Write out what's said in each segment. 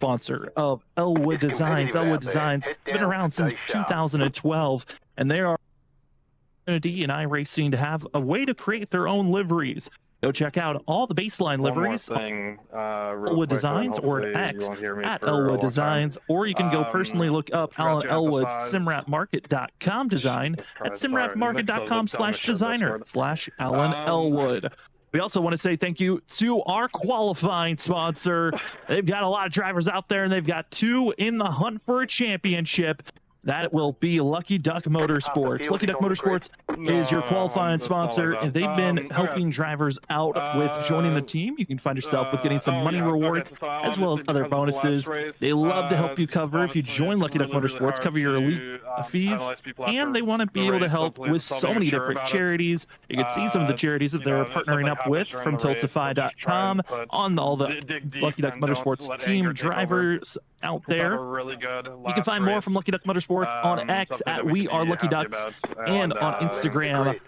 sponsor of Elwood Designs. Elwood Designs, it's been around since 2012, and they are community in iRacing to have a way to create their own liveries. Go check out all the baseline liveries Elwood Designs or at X at Elwood Designs, or you can go personally look up Alan Elwood's simrapmarket.com design at simrapmarket.com/designer/Alan Elwood. We also want to say thank you to our qualifying sponsor. They've got a lot of drivers out there, and they've got 2 in the hunt for a championship. That will be Lucky Duck Motorsports. Lucky Duck Motorsports is your qualifying sponsor, and they've been helping drivers out with joining the team. You can find yourself with getting some money rewards as well as other bonuses. They love to help you cover, if you join Lucky Duck Motorsports, cover your elite fees, and they want to be able to help with so many different charities. You can see some of the charities that they're partnering up with from tiltify.com on all the Lucky Duck Motorsports team drivers out there. You can find more from Lucky Duck Motorsports on X at We Are Lucky Ducks and on Instagram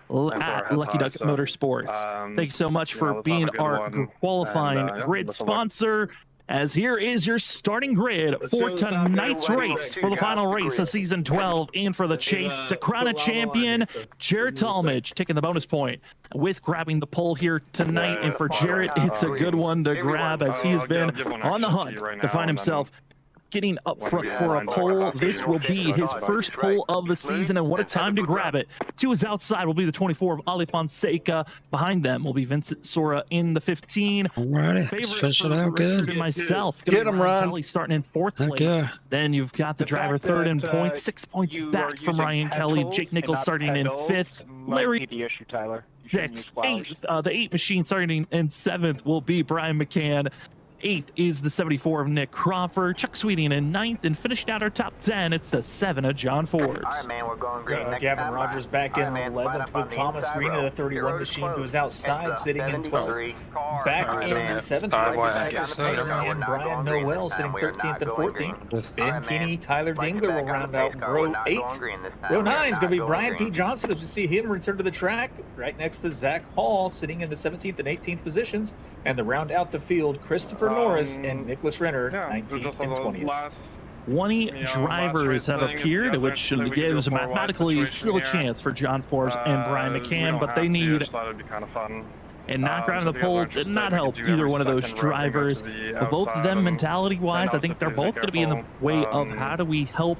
at Lucky Duck Motorsports. Thanks so much for being our qualifying grid sponsor. As here is your starting grid for tonight's race, for the final race of Season 12, and for the chase to crown a champion, Jared Talmadge taking the bonus point with grabbing the pole here tonight. And for Jared, it's a good one to grab, as he's been on the hunt to find himself getting up front for a pole. This will be his first pole of the season, and what a time to grab it. To his outside will be the 24 of Ali Fonseca. Behind them will be Vincent Sora in the 15. Alrighty, let's fish it out good. And myself. Get him, Ron. Kelly starting in 4th place. Yeah. Then you've got the driver third in points, 6 points back from Ryan Kelly. Jake Nichols starting in 5th. Larry sixth, 8th. The 8 machine starting in 7th will be Brian McCann. 8th is the 74 of Nick Crawford. Chuck Sweeting in 9th, and finished out our top 10. It's the 7 of John Forbes. All right, man, we're going green. Gavin Rogers back in 11th with Thomas Green in the 31 machine, who's outside sitting in 12th. Back in 7th, and Brian Noel sitting 13th and 14th. Ben Kinney, Tyler Dingler will round out row 8. Row 9 is going to be Brian P. Johnson, as we see him return to the track, right next to Zach Hall, sitting in the 17th and 18th positions. And to round out the field, Christopher Norris and Nicholas Renner, 19th and 20th. 20 drivers have appeared, which gives mathematically still a chance for John Forbes and Brian McCann, but they need, and not grabbing the pole did not help either one of those drivers. But both of them, mentality-wise, I think they're both going to be in the way of how do we help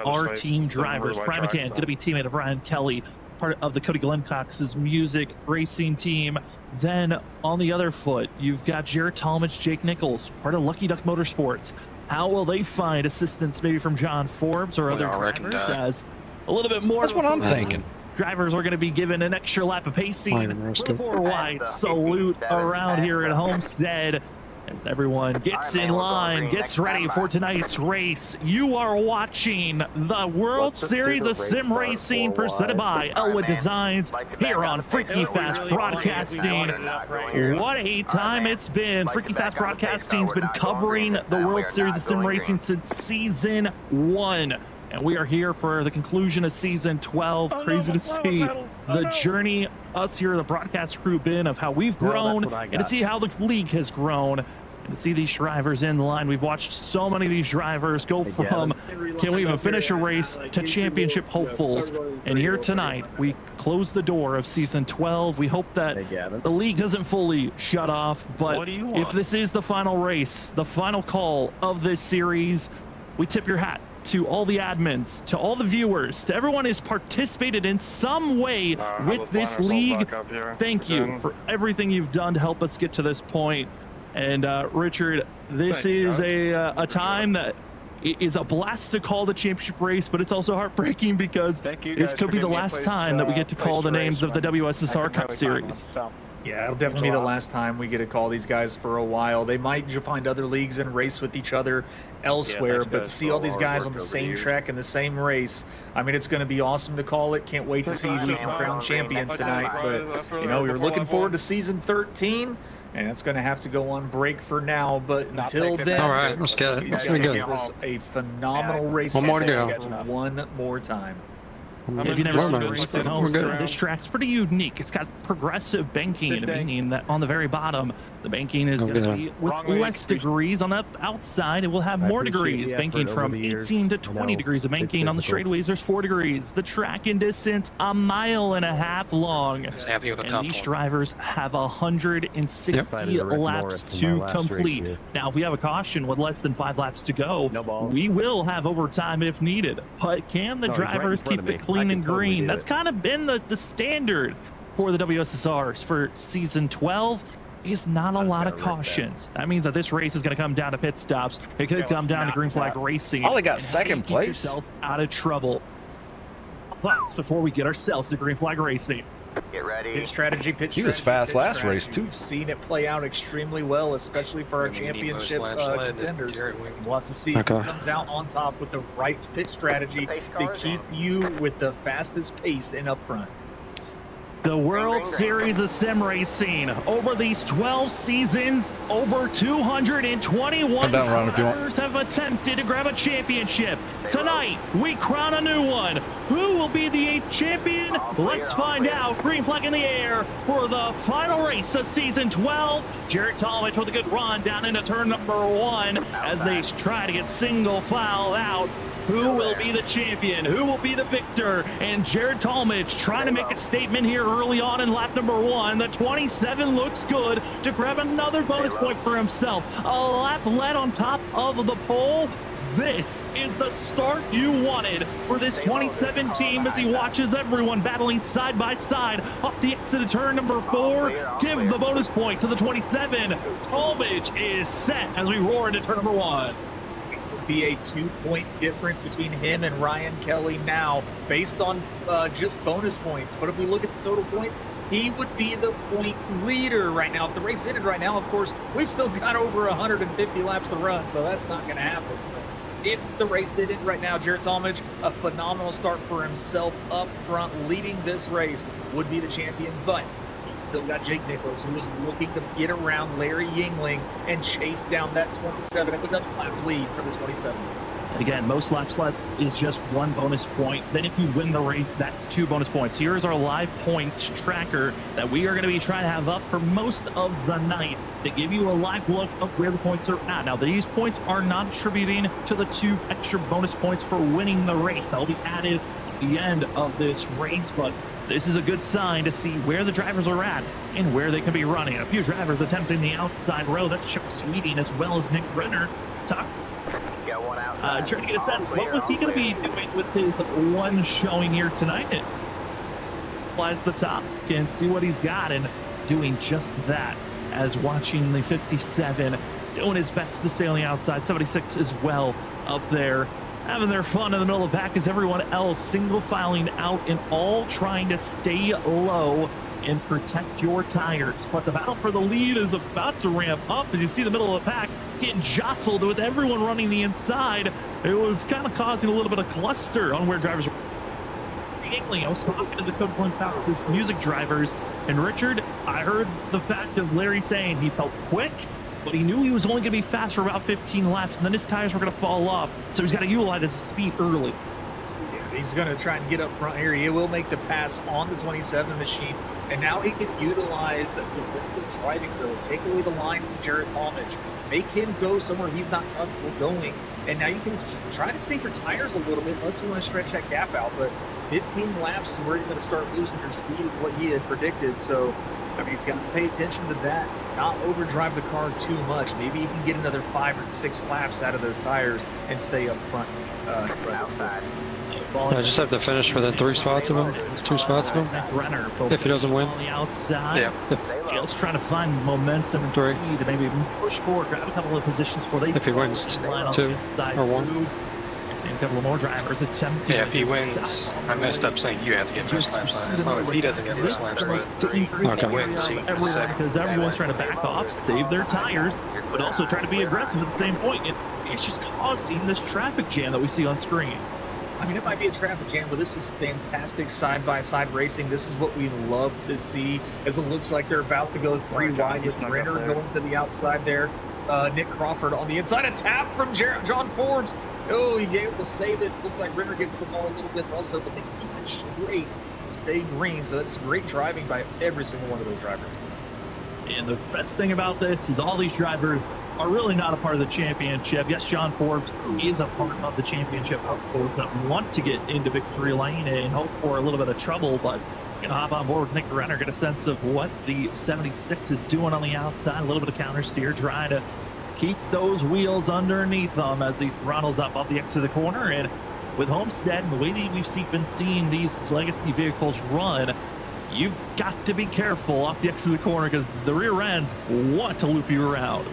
our team drivers. Brian McCann going to be teammate of Ryan Kelly, part of the Cody Glencox's music racing team. Then on the other foot, you've got Jared Talmadge, Jake Nichols, part of Lucky Duck Motorsports. How will they find assistance maybe from John Forbes or other drivers? As a little bit more. That's what I'm thinking. Drivers are going to be given an extra lap of pacing. 4 wide salute around here at Homestead. As everyone gets in line, gets ready for tonight's race. You are watching the World Series of Sim Racing presented by Elwood Designs here on Freaky Fast Broadcasting. What a time it's been. Freaky Fast Broadcasting's been covering the World Series of Sim Racing since Season 1. And we are here for the conclusion of Season 12. Crazy to see the journey us here, the broadcast crew, been of how we've grown, and to see how the league has grown, and to see these drivers in line. We've watched so many of these drivers go from can we even finish a race to championship hopefuls. And here tonight, we close the door of Season 12. We hope that the league doesn't fully shut off, but if this is the final race, the final call of this series, we tip your hat to all the admins, to all the viewers, to everyone who's participated in some way with this league. Thank you for everything you've done to help us get to this point. And Richard, this is a time that is a blast to call the championship race, but it's also heartbreaking because this could be the last time that we get to call the names of the WSSR Cup Series. Yeah, it'll definitely be the last time we get to call these guys for a while. They might find other leagues and race with each other elsewhere, but to see all these guys on the same track in the same race, I mean, it's going to be awesome to call it. Can't wait to see who we can crown champion tonight. But, you know, we're looking forward to Season 13, and it's going to have to go on break for now. But until then, all right, let's get it. Let's give this a phenomenal race. One more to go. One more time. If you've never seen a We're race good. at Homestead, this track's pretty unique. It's got progressive banking, meaning that on the very bottom, the banking is going to be with less degrees. On the outside, it will have more degrees, banking from 18 to 20 degrees of banking. On the straightaways, there's 4 degrees. The track in distance, 1.5 miles long. And these drivers have 160 laps to complete. Now, if we have a caution with less than 5 laps to go, we will have overtime if needed. But can the drivers keep it clean and green? That's kind of been the standard for the WSSRs for season 12. Is not a lot of cautions. That means that this race is going to come down to pit stops. It could come down to green flag racing. Ollie got second place. Yourself out of trouble. Thoughts before we get ourselves to green flag racing. Get ready. Pit strategy, He was fast last race, too. We've seen it play out extremely well, especially for our championship contenders. We'll have to see who comes out on top with the right pit strategy to keep you with the fastest pace and up front. The World Series of Sim Racing. Over these 12 seasons, over 221 drivers have attempted to grab a championship. Tonight, we crown a new one. Who will be the 8th champion? Let's find out. Green flag in the air for the final race of season 12. Jared Talmadge with a good run down into turn number 1 as they try to get single file out. Who will be the champion? Who will be the victor? And Jared Talmadge trying to make a statement here early on in lap number 1. The 27 looks good to grab another bonus point for himself. A lap led on top of the pole. This is the start you wanted for this 27 team as he watches everyone battling side by side off the exit of turn number 4. Give the bonus point to the 27. Talmadge is set as we roar into turn number 1. Be a 2-point difference between him and Ryan Kelly now based on just bonus points. But if we look at the total points, he would be the point leader right now. If the race ended right now, of course, we've still got over 150 laps to run, so that's not going to happen. If the race did end right now, Jared Talmadge, a phenomenal start for himself up front, leading this race, would be the champion. But still got Jake Nichols, who is looking to get around Larry Yingling and chase down that 27. That's another lap lead for the 27. Again, most laps left is just 1 bonus point. Then if you win the race, that's 2 bonus points. Here's our live points tracker that we are going to be trying to have up for most of the night to give you a live look of where the points are at. Now, these points are not attributing to the 2 extra bonus points for winning the race. That will be added at the end of this race, but this is a good sign to see where the drivers are at and where they can be running. A few drivers attempting the outside row. That's Chuck Sweeting as well as Nick Renner. Trying to get a sense, what was he going to be doing with his 1 showing here tonight? It flies the top, can see what he's got, and doing just that as watching the 57 doing his best to stay on the outside. 76 as well up there, having their fun in the middle of the pack as everyone else single filing out and all trying to stay low and protect your tires. But the battle for the lead is about to ramp up as you see the middle of the pack getting jostled with everyone running the inside. It was kind of causing a little bit of cluster on where drivers were. I was talking to the Copeland Fox's music drivers, and Richard, I heard the fact of Larry saying he felt quick, but he knew he was only going to be fast for about 15 laps, and then his tires were going to fall off, so he's got to utilize his speed early. He's going to try and get up front here. He will make the pass on the 27 machine, and now he can utilize that defensive driving wheel, take away the line from Jared Talmadge, make him go somewhere he's not comfortable going, and now you can try to save your tires a little bit unless you want to stretch that gap out, but 15 laps to where you're going to start losing your speed is what he had predicted, so I mean, he's got to pay attention to that, not overdrive the car too much. Maybe he can get another 5 or 6 laps out of those tires and stay up front. I just have to finish within 3 spots of him, 2 spots of him, if he doesn't win. On the outside, Jill's trying to find momentum and speed to maybe push forward, grab a couple of positions before they. If he wins 2 or 1. A couple of more drivers attempting. Yeah, if he wins, I messed up saying you have to get most laps on. As long as he doesn't get most laps on, he wins. Because everyone's trying to back off, save their tires, but also try to be aggressive at the same point. It's just causing this traffic jam that we see on screen. I mean, it might be a traffic jam, but this is fantastic side-by-side racing. This is what we love to see, as it looks like they're about to go 3 wide with Renner going to the outside there. Nick Crawford on the inside. A tap from John Forbes. Oh, he able to save it. Looks like Renner gets the ball a little bit also, but they keep it straight to stay green. So that's great driving by every single one of those drivers. And the best thing about this is all these drivers are really not a part of the championship. Yes, John Forbes is a part of the championship. That want to get into victory lane and hope for a little bit of trouble, but hop on board with Nick Renner, get a sense of what the 76 is doing on the outside. A little bit of counter steer, trying to keep those wheels underneath them as he throttles up off the exit of the corner. And with Homestead and the way that we've been seeing these legacy vehicles run, you've got to be careful off the exit of the corner because the rear ends want to loop you around.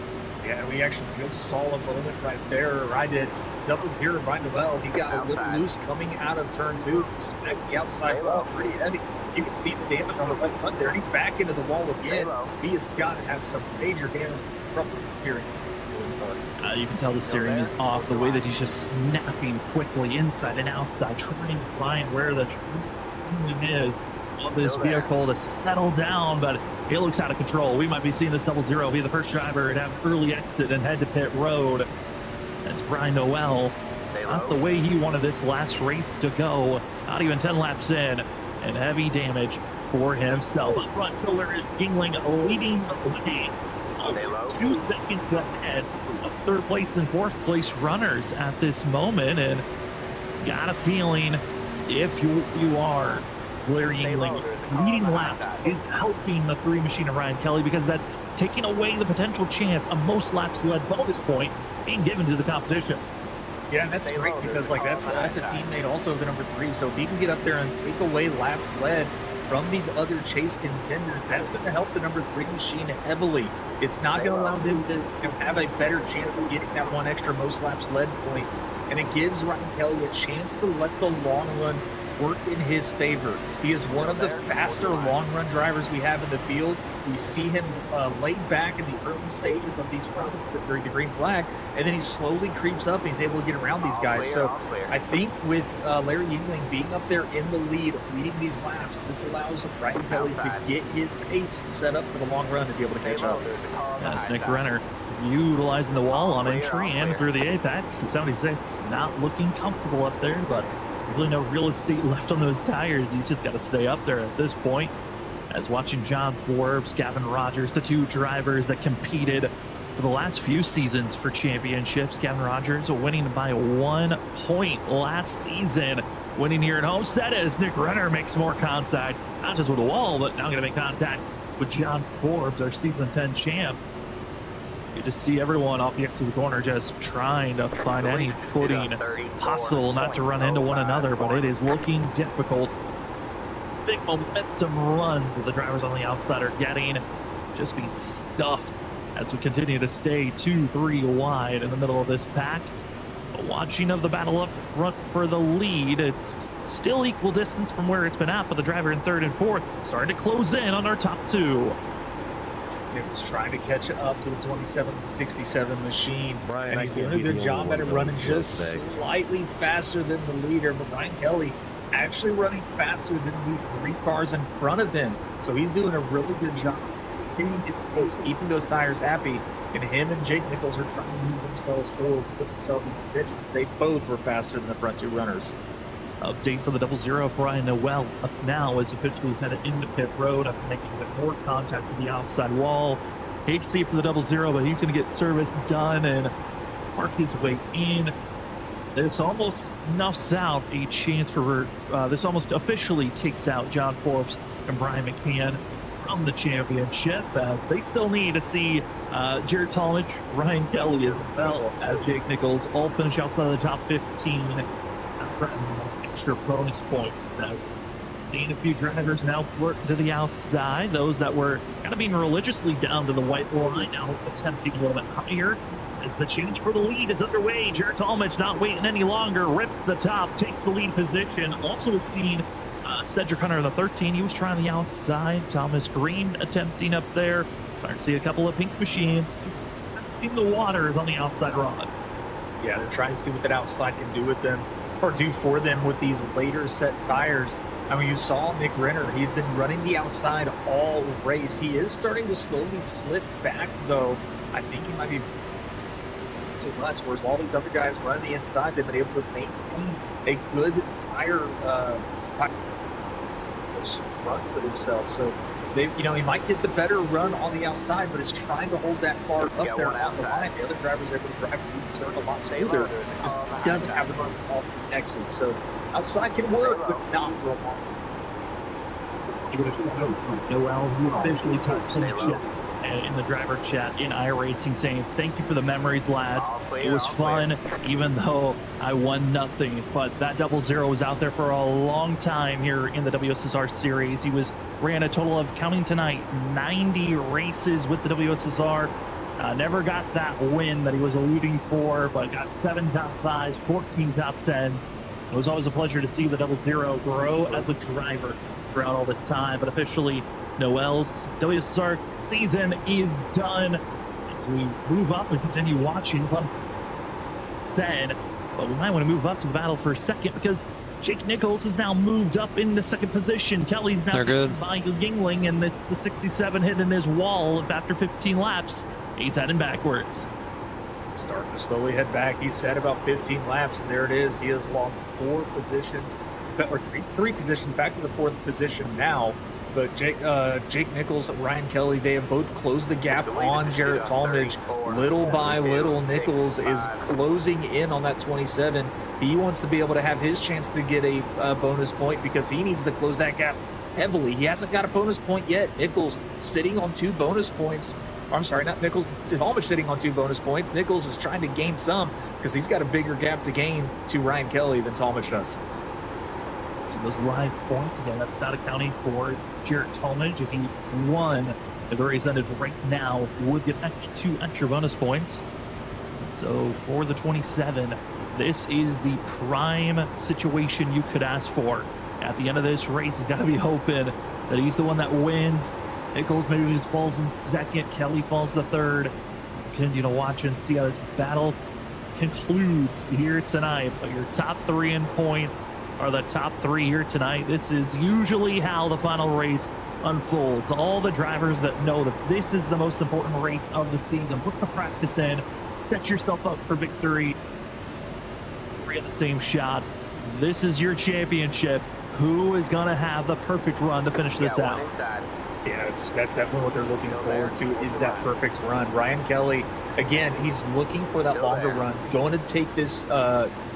Yeah, we actually just saw a moment right there. I did 00 Brian Noel. He got a little loose coming out of turn 2, smacked the outside wall pretty heavy. You can see the damage on the right front there, and he's back into the wall again. He has got to have some major damage and some trouble with the steering. You can tell the steering is off, the way that he's just snapping quickly inside and outside, trying to find where the train is of this vehicle to settle down, but it looks out of control. We might be seeing this 00 be the first driver and have an early exit and head to pit road. That's Brian Noel. Not the way he wanted this last race to go. Not even 10 laps in, and heavy damage for himself. Up front, Solar is Yingling leading the way. 2 seconds ahead of third place and fourth place runners at this moment, and got a feeling if you are Blair Yingling, leading laps is helping the 3 machine of Ryan Kelly, because that's taking away the potential chance of most laps led bonus point being given to the competition. Yeah, and that's great because that's a teammate also of the number 3. So if he can get up there and take away laps led from these other chase contenders, that's going to help the number 3 machine heavily. It's not going to allow them to have a better chance of getting that 1 extra most laps led points, and it gives Ryan Kelly a chance to let the long run work in his favor. He is one of the faster long run drivers we have in the field. We see him laid back in the early stages of these runs during the green flag, and then he slowly creeps up and he's able to get around these guys. So I think with Larry Yingling being up there in the lead, leading these laps, this allows Brian Kelly to get his pace set up for the long run to be able to catch up. That's Nick Renner utilizing the wall on entry and through the apex. The 76 not looking comfortable up there, but really no real estate left on those tires. He's just got to stay up there at this point. As watching John Forbes, Gavin Rogers, the 2 drivers that competed for the last few seasons for championships. Gavin Rogers winning by 1 point last season, winning here at Homestead as Nick Renner makes more contact, not just with the wall, but now going to make contact with John Forbes, our season 10 champ. You just see everyone off the exit of the corner just trying to find any footing, hustle not to run into one another, but it is looking difficult. Big momentum runs that the drivers on the outside are getting, just being stuffed as we continue to stay 2-3 wide in the middle of this pack. But watching of the battle up front for the lead, it's still equal distance from where it's been at, but the driver in 3rd and 4th starting to close in on our top 2. It was trying to catch up to the 2767 machine. Brian, and he's doing a good job at it, running just slightly faster than the leader. But Ryan Kelly actually running faster than the 3 cars in front of him. So he's doing a really good job continuing his pace, keeping those tires happy. And him and Jake Nichols are trying to move themselves forward, put themselves in contention. They both were faster than the front 2 runners. Update for the 00, Brian Noel up now is officially headed into pit road after making a bit more contact with the outside wall. Hate to see it for the 00, but he's going to get service done and park his way in. This almost snuffs out a chance for, this almost officially takes out John Forbes and Brian McCann from the championship. They still need to see Jared Talmadge, Ryan Kelly as well as Jake Nichols all finish outside of the top 15. Extra bonus points as seeing a few drivers now flirt to the outside. Those that were kind of being religiously down to the white line now attempting a little bit higher as the change for the lead is underway. Jared Talmadge not waiting any longer, rips the top, takes the lead position. Also was seen Cedric Hunter in the 13. He was trying the outside. Thomas Green attempting up there. Starting to see a couple of pink machines. Just testing the waters on the outside rod. Yeah, they're trying to see what that outside can do with them, or do for them with these later set tires. I mean, you saw Nick Renner. He's been running the outside all race. He is starting to slowly slip back, though. I think he might be too much. Whereas all these other guys running the inside, they've been able to maintain a good tire run for themselves. So they, he might get the better run on the outside, but is trying to hold that car up there on the line. The other drivers are able to drive through the turn a lot smoother. Just doesn't have the run off the exit. So outside can work, but not for a long time. Noel, who officially types in the chat, in the driver chat in iRacing, saying thank you for the memories, lads. It was fun, even though I won nothing. But that 00 was out there for a long time here in the WSSR series. He ran a total of, counting tonight, 90 races with the WSSR. Never got that win that he was alluding for, but got 7 top 5s, 14 top 10s. It was always a pleasure to see the 00 grow as a driver throughout all this time. But officially, Noel's WSSR season is done. As we move up and continue watching from 10, but we might want to move up to the battle for a second because Jake Nichols has now moved up into second position. Kelly's now by Yingling, and it's the 67 hitting his wall after 15 laps. He's heading backwards. Starting to slowly head back. He's had about 15 laps, and there it is. He has lost 4 positions, or three positions back to the 4th position now. But Jake Nichols and Ryan Kelly, they have both closed the gap on Jarrett Talmadge. Little by little, Nichols is closing in on that 27. He wants to be able to have his chance to get a bonus point because he needs to close that gap heavily. He hasn't got a bonus point yet. Nichols sitting on 2 bonus points. I'm sorry, not Nichols. Talmadge sitting on 2 bonus points. Nichols is trying to gain some because he's got a bigger gap to gain to Ryan Kelly than Talmadge does. See those live points again. That's not accounting for Jarrett Talmadge. If he won, the race ended right now, would get 2 extra bonus points. So for the 27, this is the prime situation you could ask for. At the end of this race, he's got to be hoping that he's the one that wins. Nichols maybe just falls in second. Kelly falls to third. Continue to watch and see how this battle concludes here tonight. But your top 3 in points are the top 3 here tonight. This is usually how the final race unfolds. All the drivers that know that this is the most important race of the season, put the practice in, set yourself up for victory. 3 at the same shot. This is your championship. Who is going to have the perfect run to finish this out? Yeah, that's definitely what they're looking forward to, is that perfect run. Ryan Kelly, again, he's looking for that longer run. Going to take this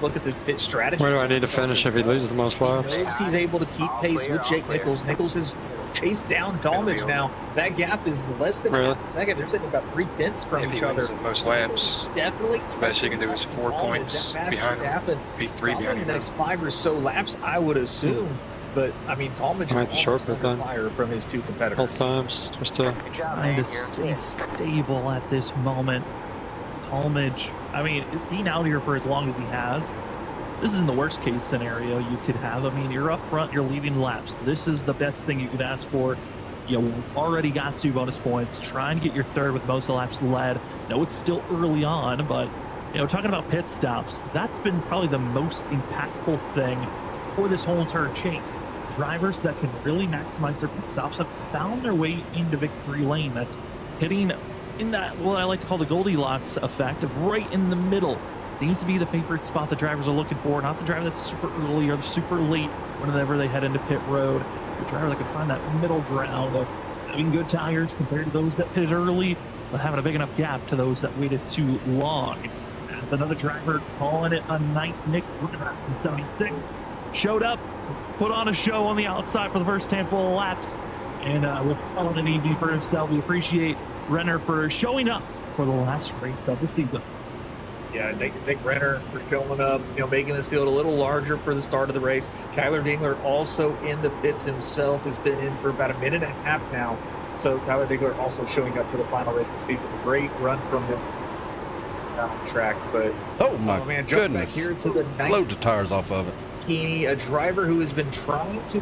look at the pit strategy. Where do I need to finish if he loses the most laps? He's able to keep pace with Jake Nichols. Nichols has chased down Talmadge now. That gap is less than half a second. They're sitting about 3/10 from each other. If he wins most laps, definitely the best you can do is 4 points behind him. He's 3 behind him. The next 5 or so laps, I would assume. But, I mean, Talmadge is under fire from his 2 competitors. Both times, just to... Trying to stay stable at this moment. Talmadge, I mean, being out here for as long as he has, this isn't the worst case scenario you could have. I mean, you're up front, you're leading laps. This is the best thing you could ask for. You already got 2 bonus points. Try and get your 3rd with most of the laps led. No, it's still early on, but, talking about pit stops, that's been probably the most impactful thing for this whole entire chase. Drivers that can really maximize their pit stops have found their way into victory lane. That's hitting in that, what I like to call the Goldilocks effect of right in the middle. Seems to be the favorite spot the drivers are looking for, not the driver that's super early or super late whenever they head into pit road. It's the driver that can find that middle ground of having good tires compared to those that pitted early, but having a big enough gap to those that waited too long. And another driver calling it a night. Nick Renner from 76 showed up, put on a show on the outside for the first handful of laps, and with calling an evening for himself. We appreciate Renner for showing up for the last race of the season. Yeah, Nick Renner for showing up, making this field a little larger for the start of the race. Tyler Dingler also in the pits himself, has been in for about 1.5 minutes now. So Tyler Dingler also showing up for the final race of the season. Great run from him down the track, but oh my goodness, back here to the load the tires off of it. Keeney, a driver who has been trying to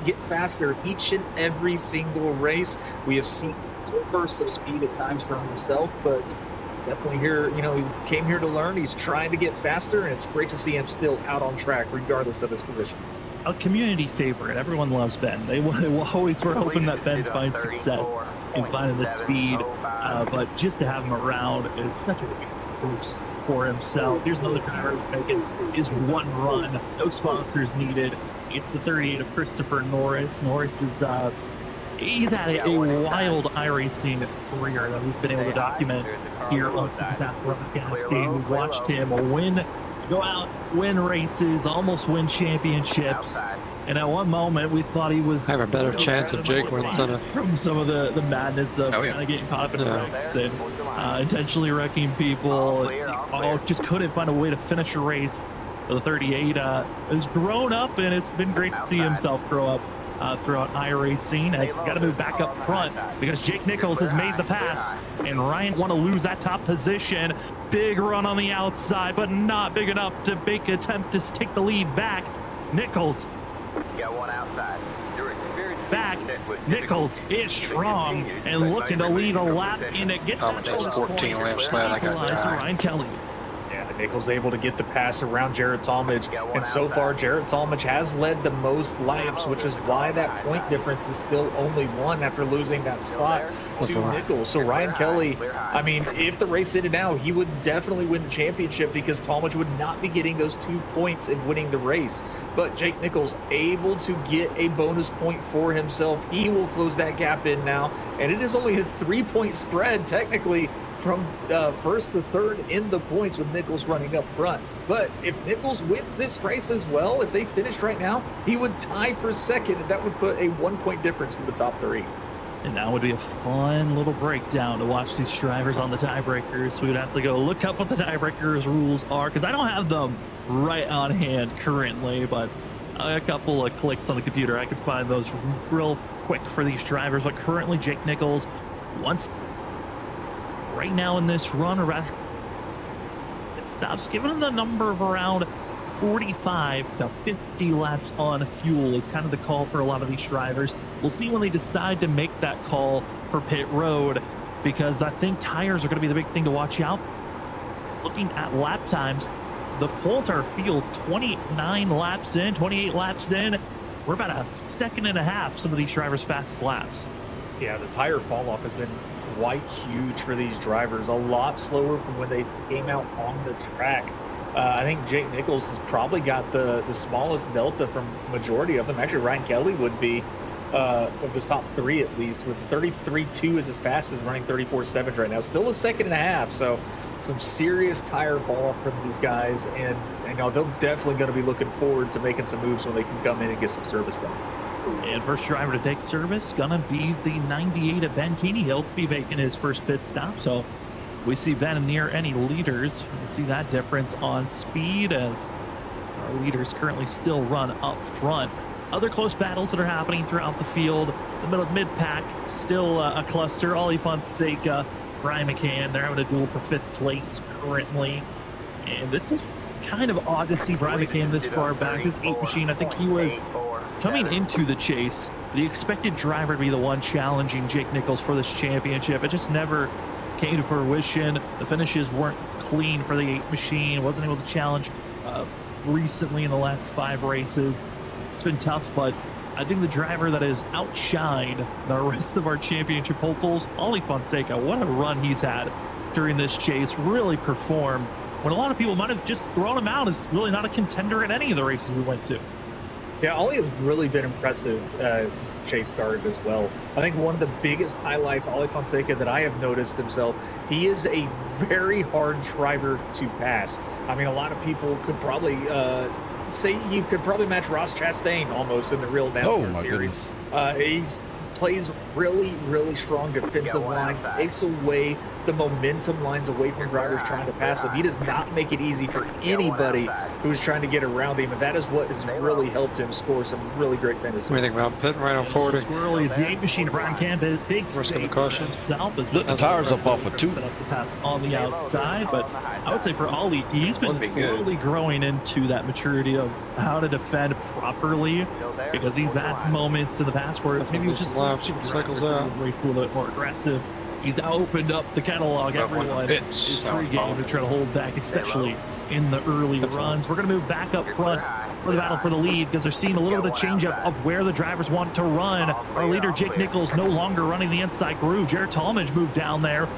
get faster each and every single race. We have seen bursts of speed at times from himself, but definitely here, he came here to learn. He's trying to get faster, and it's great to see him still out on track regardless of his position. A community favorite. Everyone loves Ben. They always were hoping that Ben finds success in finding the speed, but just to have him around is such a big boost for himself. Here's another driver making his one run. No sponsors needed. It's the 38 of Christopher Norris. Norris is he's had a wild iRacing career that we've been able to document here on that broadcasting. We've watched him go out, win races, almost win championships. And at one moment, we thought he was... I have a better chance of Jake Winston. From some of the madness of kind of getting caught up in wrecks and intentionally wrecking people. Just couldn't find a way to finish a race. The 38 has grown up, and it's been great to see himself grow up throughout iRacing. And he's got to move back up front because Jake Nichols has made the pass, and Ryan want to lose that top position. Big run on the outside, but not big enough to make an attempt to take the lead back. Nichols back. Nichols is strong and looking to lead a lap and it gets Talmadge's 14 laps left. I got Ryan Kelly. Yeah, Nichols able to get the pass around Jared Talmadge, and so far Jared Talmadge has led the most laps, which is why that point difference is still only 1 after losing that spot to Nichols. So Ryan Kelly, I mean, if the race ended now, he would definitely win the championship because Talmadge would not be getting those 2 points in winning the race. But Jake Nichols able to get a bonus point for himself. He will close that gap in now, and it is only a 3-point spread technically from first to third in the points with Nichols running up front. But if Nichols wins this race as well, if they finished right now, he would tie for second, and that would put a 1-point difference from the top 3. And that would be a fun little breakdown to watch these drivers on the tiebreakers. We would have to go look up what the tiebreakers rules are because I don't have them right on hand currently, but a couple of clicks on the computer, I could find those real quick for these drivers. But currently, Jake Nichols, once right now in this run, it stops giving him the number of around 45 to 50 laps on fuel is kind of the call for a lot of these drivers. We'll see when they decide to make that call for pit road, because I think tires are going to be the big thing to watch out. Looking at lap times, the whole entire field, 29 laps in, 28 laps in, we're about a second and a half some of these drivers' fastest laps. Yeah, the tire fall off has been quite huge for these drivers, a lot slower from when they came out on the track. I think Jake Nichols has probably got the smallest delta from majority of them. Actually, Ryan Kelly would be of the top 3 at least, with 33.2 is as fast as running 34.7 right now. Still a second and a half, so some serious tire fall off from these guys, and you know they're definitely going to be looking forward to making some moves when they can come in and get some service done. And first driver to take service gonna be the 98 of Ben Keeney. He'll be making his first pit stop, so we see Ben near any leaders. We can see that difference on speed as our leaders currently still run up front. Other close battles that are happening throughout the field. The middle mid-pack, still a cluster. Ollie Fonseca, Brian McCann, they're having a duel for 5th place currently. And this is kind of odd to see Brian McCann this far back. His 8 machine, I think he was coming into the chase, the expected driver to be the one challenging Jake Nichols for this championship. It just never came to fruition. The finishes weren't clean for the 8 machine. Wasn't able to challenge recently in the last 5 races. It's been tough, but I think the driver that has outshined the rest of our championship hopefuls, Ollie Fonseca, what a run he's had during this chase. Really performed when a lot of people might have just thrown him out as really not a contender in any of the races we went to. Yeah, Ollie has really been impressive since the chase started as well. I think one of the biggest highlights, Ollie Fonseca, that I have noticed himself, he is a very hard driver to pass. I mean, a lot of people could probably say you could probably match Ross Chastain almost in the real NASCAR series. He's plays really, really strong defensive lines, takes away the momentum lines away from drivers trying to pass him. He does not make it easy for anybody who's trying to get around him, and that is what has really helped him score some really great finishes. What do you think about pitting right on 40? Squirrely is the 8 machine of Brian Campbell. Big risk of a caution. Himself Look, the tires up off of 2. Pass on the outside, but I would say for Ollie, he's been slowly growing into that maturity of how to defend properly, because he's had moments in the past where maybe he's just cycles out, race a little bit more aggressive. He's now opened up the catalog. Everyone is free game to try to hold back, especially in the early runs. We're going to move back up front for the battle for the lead because they're seeing a little bit of change up of where the drivers want to run. Our leader, Jake Nichols, no longer running the inside groove. Jared Talmadge moved down there.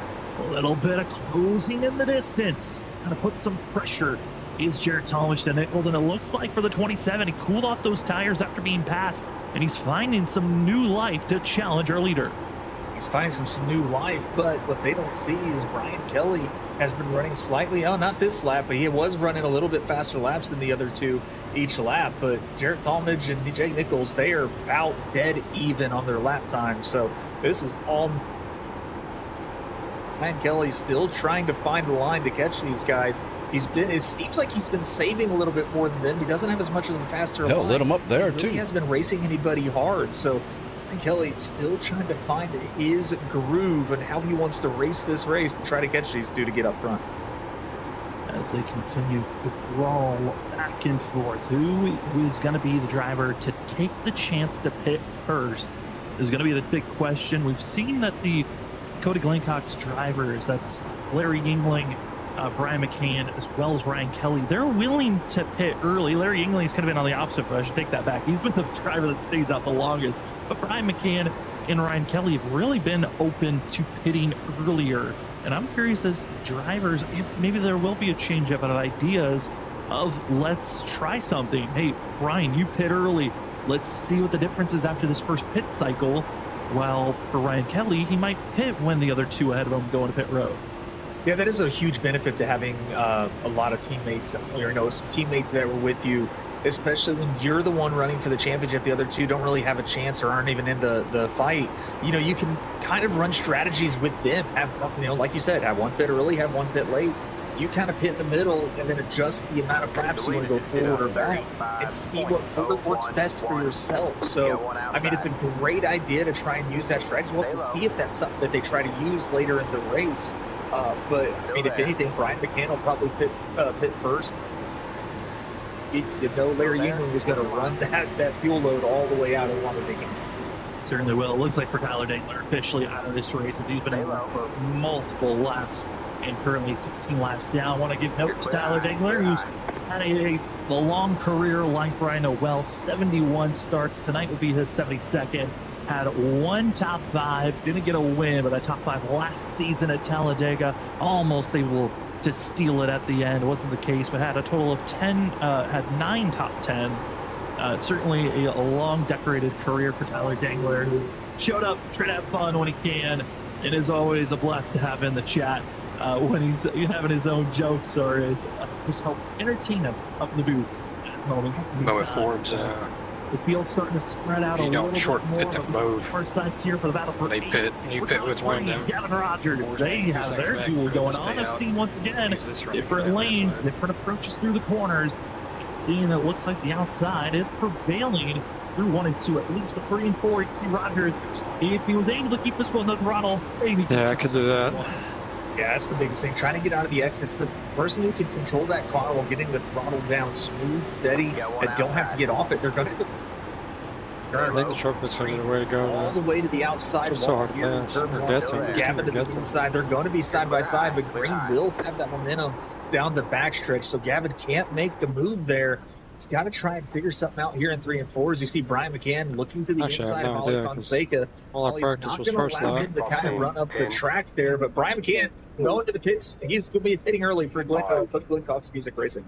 A little bit of closing in the distance kind of put some pressure is Jared Talmadge to Nichols, and it looks like for the 27, he cooled off those tires after being passed, and he's finding some new life to challenge our leader. He's finding some new life, but what they don't see is Brian Kelly has been running slightly, not this lap, but he was running a little bit faster laps than the other two each lap. But Jared Talmadge and Jake Nichols, they are about dead even on their lap time. So this is all Brian Kelly still trying to find the line to catch these guys. It seems like he's been saving a little bit more than them. He doesn't have as much as a faster line. Hell, lit him up there, too. He hasn't been racing anybody hard. So Brian Kelly still trying to find his groove and how he wants to race this race to try to catch these two to get up front. As they continue to brawl back and forth, who is going to be the driver to take the chance to pit first is going to be the big question. We've seen that the Cody Glencock's drivers, that's Larry Yingling, Brian McCann, as well as Ryan Kelly, they're willing to pit early. Larry Yingling's kind of been on the opposite, but I should take that back. He's been the driver that stays out the longest. But Brian McCann and Ryan Kelly have really been open to pitting earlier. And I'm curious as drivers, if maybe there will be a change up of ideas of let's try something. Hey, Brian, you pit early. Let's see what the difference is after this first pit cycle. While for Ryan Kelly, he might pit when the other two ahead of him go into pit road. Yeah, that is a huge benefit to having a lot of teammates, some teammates that were with you, especially when you're the one running for the championship. The other two don't really have a chance or aren't even in the fight. You can kind of run strategies with them. Have, like you said, have one pit early, have one pit late. You kind of pit in the middle and then adjust the amount of laps you want to go forward or back and see what works best for yourself. So, I mean, it's a great idea to try and use that strategy. We'll have to see if that's something that they try to use later in the race. But, I mean, if anything, Brian McCann will probably pit first. Larry Yingling is going to run that fuel load all the way out as long as he can. Certainly will. It looks like for Tyler Dangler officially out of this race as he's been able for multiple laps and currently 16 laps down. I want to give note to Tyler Dangler, who's had a long career like Brian Noel. 71 starts. Tonight will be his 72nd. Had one top five, didn't get a win, but a top five last season at Talladega. Almost able to steal it at the end. It wasn't the case, but had a total of 9 top 10s. Certainly a long decorated career for Tyler Dangler, who showed up, trying to have fun when he can, and is always a blast to have in the chat when he's having his own jokes or is just help entertain us up in the booth at moments. Mow Forbes. The field's starting to spread out a little bit more. Pit them both. First sides here for the battle for they pit. You pit with one of them. Gavin Rogers, they have their duel going on. I've seen once again different lanes, different approaches through the corners. Seeing it looks like the outside is prevailing through 1 and 2 at least, but 3 and 4. You can see Rogers, if he was able to keep this one on the throttle, maybe. Yeah, I could do that. Yeah, that's the biggest thing. Trying to get out of the exits. The person who can control that car while getting the throttle down smooth, steady, and don't have to get off it, they're going to I think the shortcut's going to be the way to go. All the way to the outside. So hard pass. Gavin to the inside. They're going to be side by side, but Green will have that momentum down the backstretch, so Gavin can't make the move there. He's got to try and figure something out here in 3 and 4. As you see Brian McCann looking to the inside of Ollie Fonseca. All our practice was first allow him to kind of run up the track there, but Brian McCann going to the pits. He's going to be hitting early for Glencock's Music Racing.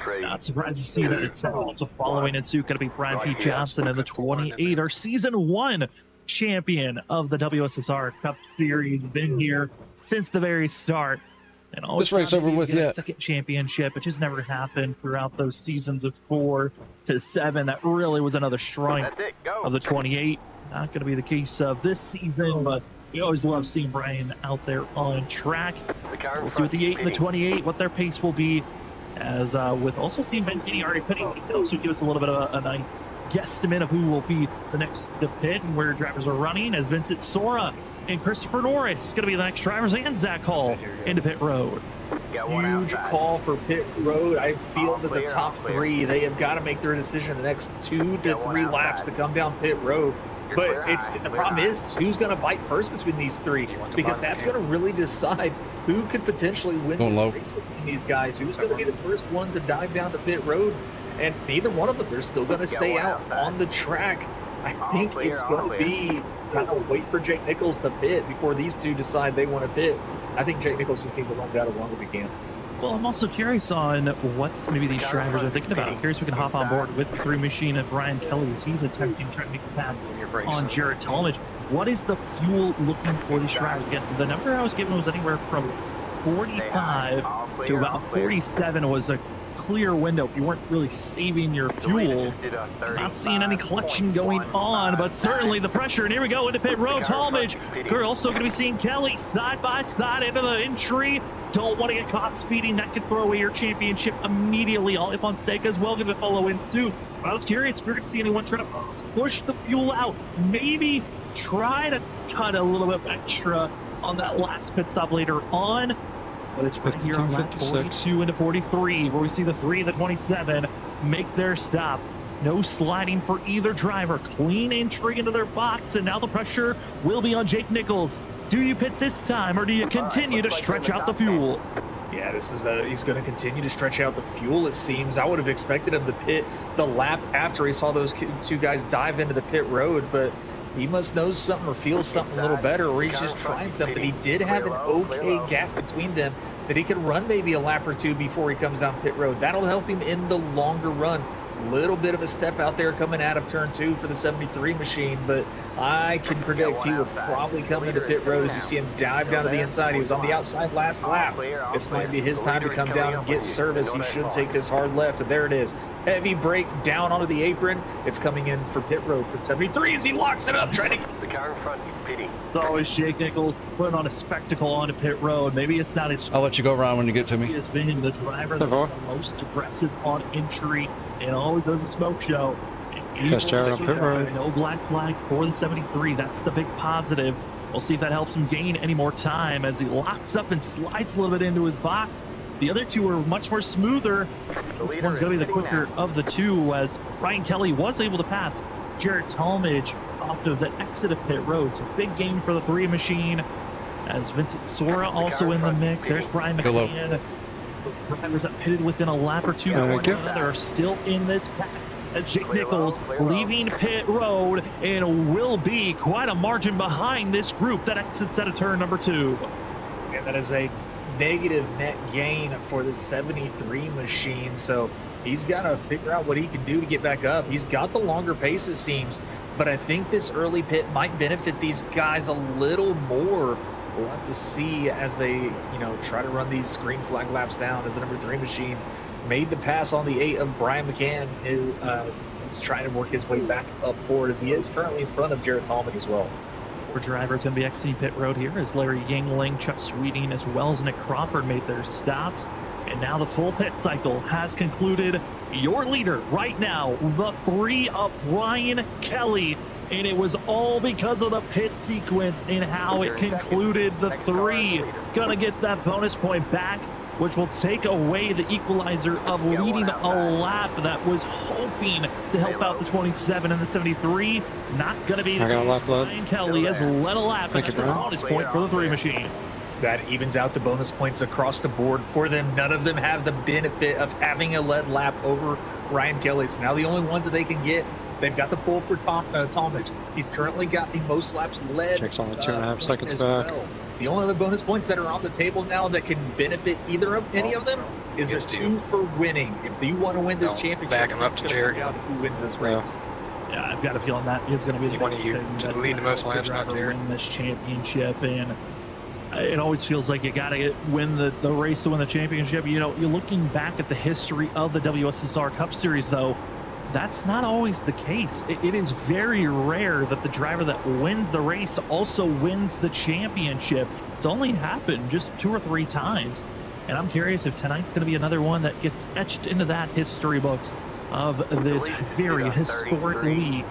Not surprised to see that it's also following in suit. Going to be Brian P. Johnson in the 28, our season 1 champion of the WSSR Cup Series. Been here since the very start. And always this race over with yet. Second championship. It just never happened throughout those seasons of 4 to 7. That really was another strength of the 28. Not going to be the case of this season, but we always love seeing Brian out there on track. We'll see with the 8 and the 28 what their pace will be. As with also seeing Ben Kinney already pitting, he can also give us a little bit of a nice guesstimate of who will be the next to pit and where drivers are running, as Vincent Sora and Christopher Norris going to be the next drivers, and Zach Hall into pit road. Huge call for pit road. I feel that the top 3, they have got to make their decision the next 2 to 3 laps to come down pit road. But the problem is who's going to bite first between these 3, because that's going to really decide who could potentially win this race between these guys. Who's going to be the first one to dive down the pit road? And neither one of them, they're still going to stay out on the track. I think it's going to be kind of wait for Jake Nichols to pit before these two decide they want to pit. I think Jake Nichols just needs to run down as long as he can. Well, I'm also curious on what maybe these drivers are thinking about. I'm curious if we can hop on board with the 3 machine of Ryan Kelly as he's attempting to make a pass on Jared Talmadge. What is the fuel looking for these drivers? Again, the number I was given was anywhere from 45 to about 47 was a clear window if you weren't really saving your fuel. Not seeing any clutching going on, but certainly the pressure. And here we go into pit road. Talmadge. We're also going to be seeing Kelly side by side into the entry. Don't want to get caught speeding. That could throw away your championship immediately. All Fonseca as well going to follow in suit. But I was curious if you're going to see anyone try to push the fuel out. Maybe try to cut a little bit extra on that last pit stop later on. But it's right here on lap 42 into 43 where we see the 3 of the 27 make their stop. No sliding for either driver. Clean entry into their box, and now the pressure will be on Jake Nichols. Do you pit this time, or do you continue to stretch out the fuel? Yeah, this is he's going to continue to stretch out the fuel, it seems. I would have expected him to pit the lap after he saw those 2 guys dive into the pit road, but he must know something or feel something a little better, or he's just trying something. He did have an okay gap between them that he could run maybe a lap or 2 before he comes down pit road. That'll help him in the longer run. Little bit of a step out there coming out of turn 2 for the 73 machine, but I can predict he will probably come into pit road as you see him dive down to the inside. He was on the outside last lap. This might be his time to come down and get service. He should take this hard left, and there it is. Heavy brake down onto the apron. It's coming in for pit road for 73 as he locks it up, trying to get the car in front pitting. It's always Jake Nichols putting on a spectacle on a pit road. Maybe it's not his. I'll let you go around when you get to me. He has been the driver that's the most aggressive on entry and always does a smoke show. Just Jared on pit road. No black flag for the 73. That's the big positive. We'll see if that helps him gain any more time as he locks up and slides a little bit into his box. The other 2 are much more smoother. One's going to be the quicker of the 2 as Ryan Kelly was able to pass Jared Talmadge off of the exit of pit road. So big game for the 3 machine as Vincent Sora also in the mix. There's Brian McCann. The drivers that pitted within a lap or 2 of one another are still in this pack. As Jake Nichols leaving pit road and will be quite a margin behind this group that exits at a turn number 2. And that is a negative net gain for the 73 machine, so he's got to figure out what he can do to get back up. He's got the longer pace, it seems, but I think this early pit might benefit these guys a little more. We'll have to see as they, try to run these green flag laps down as the number 3 machine made the pass on the 8 of Brian McCann, who is trying to work his way back up forward as he is currently in front of Jared Talmadge as well. Our driver is going to be exiting pit road here as Larry Yangling, Chuck Sweeting, as well as Nick Crawford made their stops. And now the full pit cycle has concluded. Your leader right now, the 3 of Ryan Kelly. And it was all because of the pit sequence and how it concluded. The 3 gonna get that bonus point back, which will take away the equalizer of leading a lap that was hoping to help out the 27 and the 73. Not gonna be the case. Ryan Kelly has led a lap, and that's a bonus point for the 3 machine. That evens out the bonus points across the board for them. None of them have the benefit of having a lead lap over Ryan Kelly. So now the only ones that they can get, they've got the pull for Talmadge. He's currently got the most laps led. Jake's only 2.5 seconds back. Well. The only other bonus points that are on the table now that can benefit any of them is the 2 for winning. If you want to win this championship, back him up to Jared. Who wins this race? Yeah, I've got a feeling that is going to be the one of you thing to lead the most laps, not Jared. Win this championship, and it always feels like you got to win the race to win the championship. You're looking back at the history of the WSSR Cup Series, though. That's not always the case. It is very rare that the driver that wins the race also wins the championship. It's only happened just 2 or 3 times. And I'm curious if tonight's going to be another one that gets etched into that history books of this very historic league.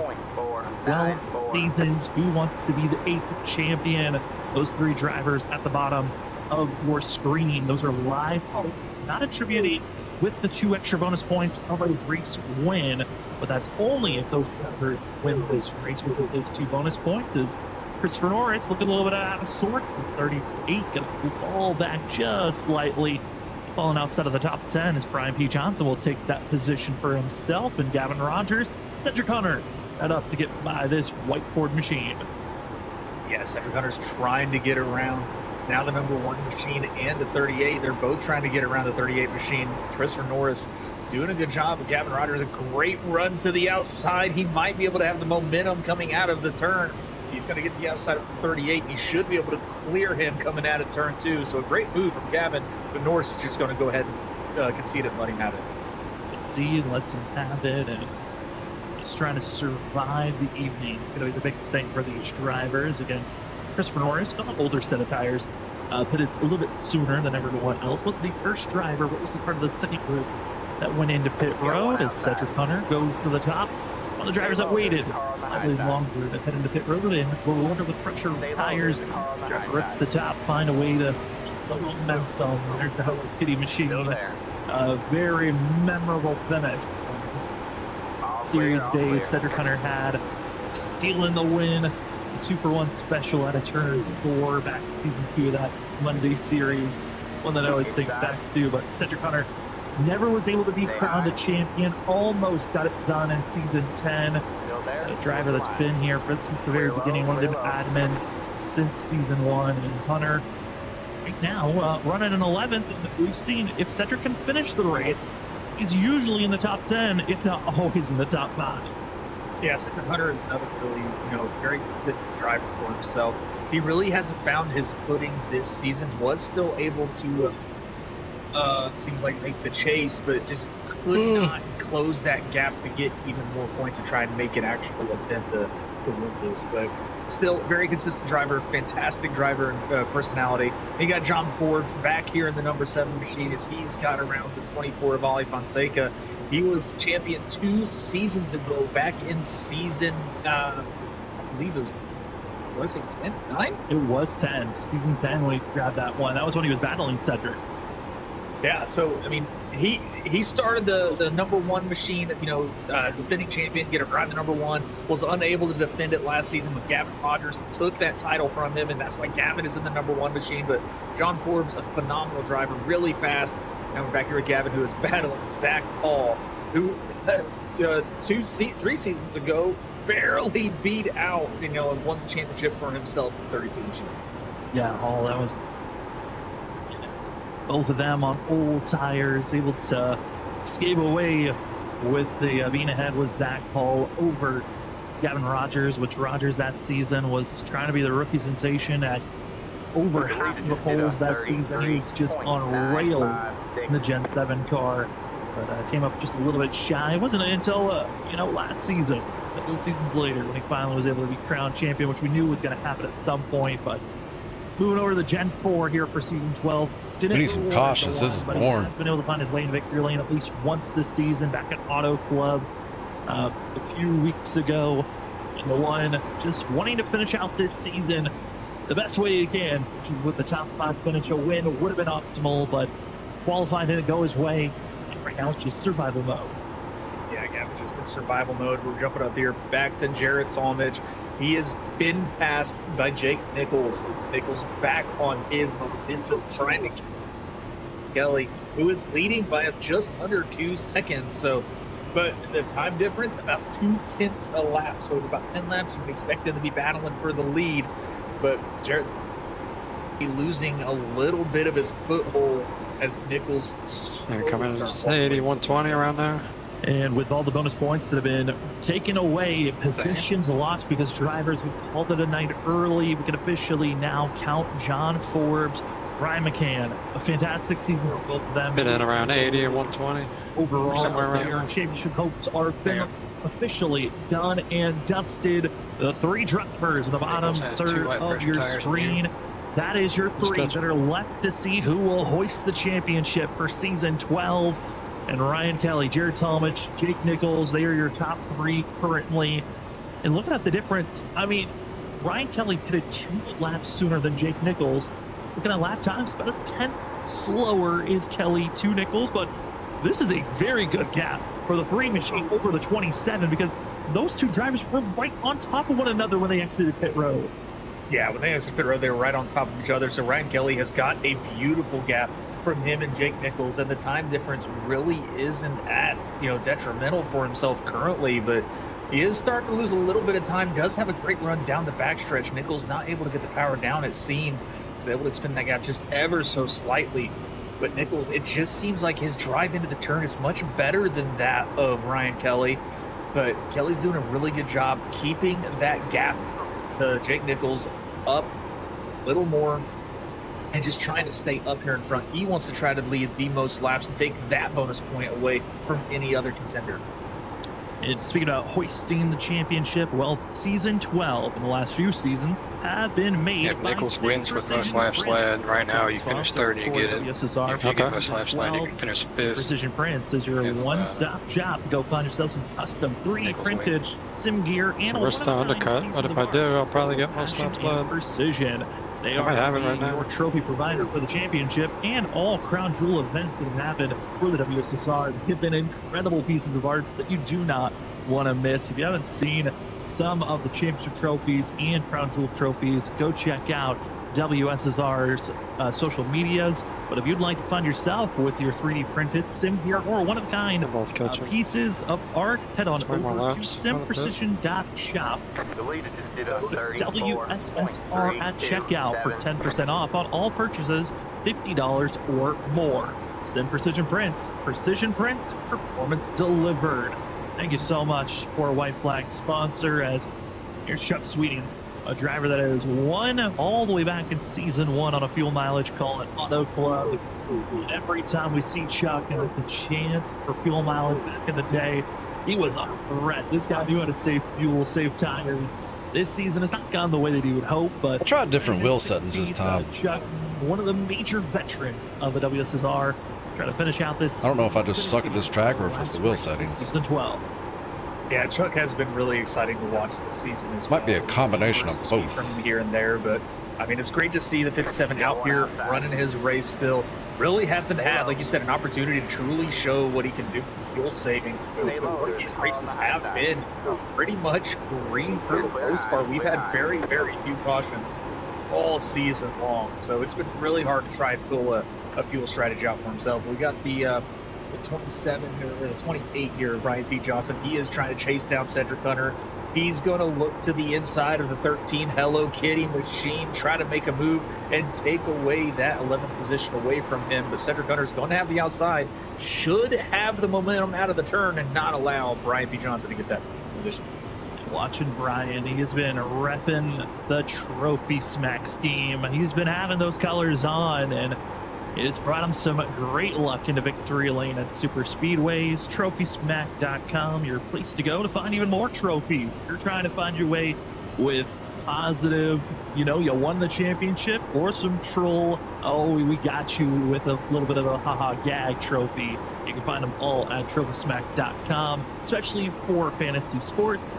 12 seasons. Who wants to be the 8th champion? Those 3 drivers at the bottom of your screen. Those are live points, not attributed with the 2 extra bonus points of a race win, but that's only if those drivers win this race with those 2 bonus points. Is Christopher Norris looking a little bit out of sorts with 38, gonna fall back just slightly, falling outside of the top 10 as Brian P. Johnson will take that position for himself, and Gavin Rogers, Cedric Hunter set up to get by this white Ford machine. Yeah, Cedric Hunter's trying to get around now the number 1 machine and the 38. They're both trying to get around the 38 machine. Christopher Norris doing a good job. Gavin Rogers, a great run to the outside. He might be able to have the momentum coming out of the turn. He's going to get the outside of the 38. He should be able to clear him coming out of turn 2. So a great move from Gavin, but Norris is just going to go ahead and concede it and let him have it. Concede, lets him have it, and just trying to survive the evening. It's going to be the big thing for these drivers. Again, Christopher Norris got an older set of tires, pitted a little bit sooner than everyone else. Wasn't the first driver, but was the part of the second group that went into pit road as Cedric Hunter goes to the top. One of the drivers that waited slightly longer to head into pit road and go under the pressure of tires. Driver at the top, find a way to the momentum. There's the Hello Kitty machine. A very memorable finish. Series day Cedric Hunter had, stealing the win. 2-for-1 special at a turn 4 back to season 2 of that Monday series. One that I always think back to, but Cedric Hunter never was able to be crowned a champion. Almost got it done in season 10. A driver that's been here since the very beginning, one of the admins since season 1. And Hunter right now running an 11th. We've seen if Cedric can finish the race, he's usually in the top 10, if not always in the top 5. Yeah, Cedric Hunter is another really, very consistent driver for himself. He really hasn't found his footing this season. Was still able to, seems like, make the chase, but just could not close that gap to get even more points and try and make an actual attempt to win this. But still, very consistent driver, fantastic driver and personality. He got John Ford back here in the number 7 machine as he's got around the 24 of Ali Fonseca. He was champion 2 seasons ago, back in season, I believe it was it 10, 9? It was 10, season 10 when he grabbed that one. That was when he was battling Cedric. Yeah, so, I mean, he started the number 1 machine, defending champion, get it right to number 1, was unable to defend it last season when Gavin Rogers took that title from him, and that's why Gavin is in the number 1 machine. But John Forbes, a phenomenal driver, really fast. Now we're back here with Gavin, who is battling Zach Hall, who 3 seasons ago barely beat out, and won the championship for himself in 32 machine. Yeah, Hall, that was both of them on old tires, able to escape away with the being ahead with Zach Hall over Gavin Rogers, which Rogers that season was trying to be the rookie sensation at over half of the poles that season. He was just on rails in the Gen 7 car, but came up just a little bit shy. It wasn't until last season, a couple of seasons later, when he finally was able to be crowned champion, which we knew was going to happen at some point. But moving over to the Gen 4 here for season 12. We need some cautious. This is boring. He's been able to find his way in victory lane at least once this season, back at Auto Club a few weeks ago. And the one just wanting to finish out this season the best way he can, which is with the top 5 finish. A win would have been optimal, but qualified didn't go his way. And right now it's just survival mode. Yeah, Gavin, just in survival mode. We're jumping up here back to Jarrett Talmadge. He has been passed by Jake Nichols. Nichols back on his momentum, trying to Kelly, who is leading by just under 2 seconds. So, but the time difference, about 0.2 a lap. So about 10 laps, you can expect them to be battling for the lead. But Jarrett losing a little bit of his foothold as Nichols coming in 80, 120 around there. And with all the bonus points that have been taken away, positions lost because drivers who called it a night early, we can officially now count John Forbes, Ryan McCann. A fantastic season for both of them. Been in around 80 and 120. Overall, somewhere around their championship hopes are officially done and dusted. The 3 drivers in the bottom third of your screen. That is your 3 that are left to see who will hoist the championship for season 12. And Ryan Kelly, Jared Talmadge, Jake Nichols, they are your top 3 currently. And looking at the difference, I mean, Ryan Kelly pitted 2 laps sooner than Jake Nichols. Looking at lap times, about a 10th slower is Kelly to Nichols, but this is a very good gap for the 3 machine over the 27 because those 2 drivers were right on top of one another when they exited pit road. Yeah, when they exited pit road, they were right on top of each other. So Ryan Kelly has got a beautiful gap from him and Jake Nichols, and the time difference really isn't at detrimental for himself currently, but he is starting to lose a little bit of time. Does have a great run down the backstretch. Nichols not able to get the power down, it seemed, was able to extend that gap just ever so slightly. But Nichols, it just seems like his drive into the turn is much better than that of Ryan Kelly. But Kelly's doing a really good job keeping that gap to Jake Nichols up a little more and just trying to stay up here in front. He wants to try to lead the most laps and take that bonus point away from any other contender. And speaking about hoisting the championship, well, season 12 in the last few seasons have been made. Yeah, Nichols wins with most laps led. Right now, you finish third, you get it. WSSR. If you get most laps led, you can finish fifth. Precision Prints is your one-stop shop. Go find yourself some custom 3D printed sim gear and So we're still undercut, but if I do, I'll probably get most laps led. Precision. They I might have it are right now. your trophy provider for the championship and all Crown Jewel events that have happened for the WSSR. They've been incredible pieces of arts that you do not want to miss. If you haven't seen some of the championship trophies and Crown Jewel trophies, go check out WSSR's social medias. But if you'd like to find yourself with your 3D printed sim gear or one-of-a-kind pieces of art, head on over to simprecision.shop. WSSR at checkout for 10% off on all purchases $50 or more. Sim Precision Prints, precision prints, performance delivered. Thank you so much for a White Flag sponsor. As here's Chuck Sweeting, a driver that has won all the way back in season 1 on a fuel mileage call at Auto Club. Every time we see Chuck and it's a chance for fuel mileage back in the day, he was a threat. This guy knew how to save fuel, save tires. This season has not gone the way that he would hope, but I tried different wheel settings this time. Chuck, one of the major veterans of the WSSR, trying to finish out this. I don't know if I just suck at this track or if it's the wheel settings. Season 12. Yeah, Chuck has been really exciting to watch this season as well. Might be a combination of Speed both. from here and there, but I mean, it's great to see the 57 out here running his race still. Really hasn't had, like you said, an opportunity to truly show what he can do with fuel saving. These races have been pretty much green for the most part. We've had very, very few cautions all season long, so it's been really hard to try and pull a fuel strategy out for himself. We got the 27 here, or the 28 here, Brian P. Johnson. He is trying to chase down Cedric Hunter. He's going to look to the inside of the 13 Hello Kitty machine, try to make a move and take away that 11th position away from him. But Cedric Hunter's going to have the outside, should have the momentum out of the turn and not allow Brian P. Johnson to get that position. Watching Brian, he has been repping the Trophy Smack scheme. He's been having those colors on, and it's brought him some great luck into victory lane at super speedways. TrophySmack.com, your place to go to find even more trophies. If you're trying to find your way with positive, you won the championship, or some troll, we got you with a little bit of a haha gag trophy. You can find them all at TrophySmack.com, especially for fantasy sports.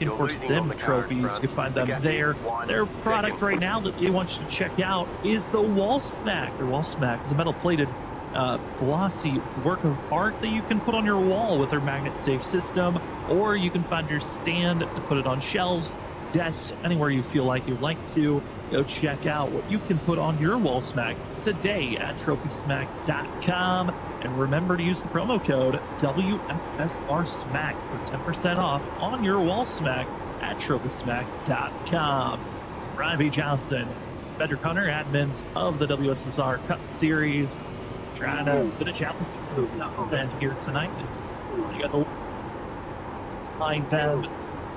And for sim trophies, you can find them there. Their product right now that they want you to check out is the Wall Smack. Their Wall Smack is a metal-plated, glossy work of art that you can put on your wall with their magnet-safe system, or you can find your stand to put it on shelves, desks, anywhere you feel like you'd like to. Go check out what you can put on your Wall Smack today at TrophySmack.com. And remember to use the promo code WSSRSmack for 10% off on your Wall Smack at TrophySmack.com. Brian B. Johnson, Cedric Hunter, admins of the WSSR Cup Series, trying to finish out the season event here tonight. You got the behind them.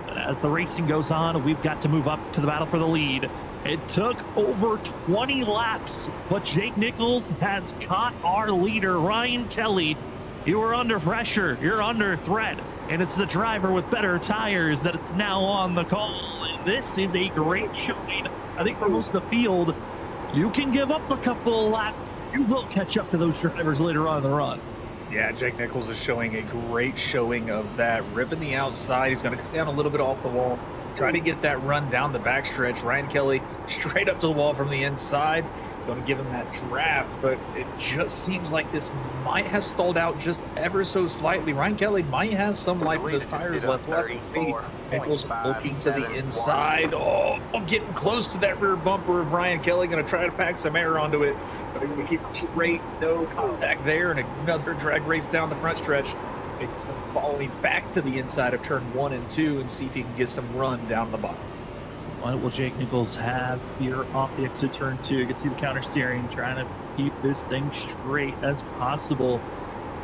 But as the racing goes on, we've got to move up to the battle for the lead. It took over 20 laps, but Jake Nichols has caught our leader, Ryan Kelly. You are under pressure, you're under threat, and it's the driver with better tires that it's now on the call. And this is a great showing. I think for most of the field, you can give up a couple of laps. You will catch up to those drivers later on in the run. Yeah, Jake Nichols is showing a great showing of that. Ripping the outside, he's going to come down a little bit off the wall. Try to get that run down the backstretch. Ryan Kelly straight up to the wall from the inside. It's going to give him that draft, but it just seems like this might have stalled out just ever so slightly. Ryan Kelly might have some life in his tires left. We'll have to see. Nichols looking to the inside. Oh, getting close to that rear bumper of Ryan Kelly. Going to try to pack some air onto it. But he keep straight, no contact there, and another drag race down the front stretch. Nichols going to follow him back to the inside of turn 1 and 2 and see if he can get some run down the bottom. What will Jake Nichols have here off the exit turn 2? You can see the counter steering, trying to keep this thing straight as possible.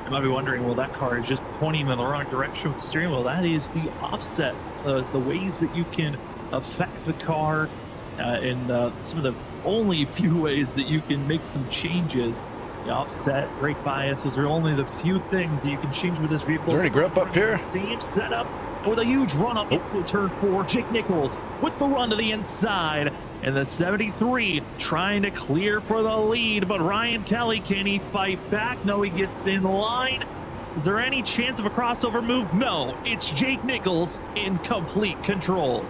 You might be wondering, well, that car is just pointing in the wrong direction with the steering wheel. That is the offset, the ways that you can affect the car, and some of the only few ways that you can make some changes. The offset, brake bias, those are only the few things that you can change with this vehicle. Is there any grip up here? Same setup with a huge run up into turn 4. Jake Nichols with the run to the inside. And the 73 trying to clear for the lead, but Ryan Kelly, can he fight back? No, he gets in line. Is there any chance of a crossover move? No, it's Jake Nichols in complete control.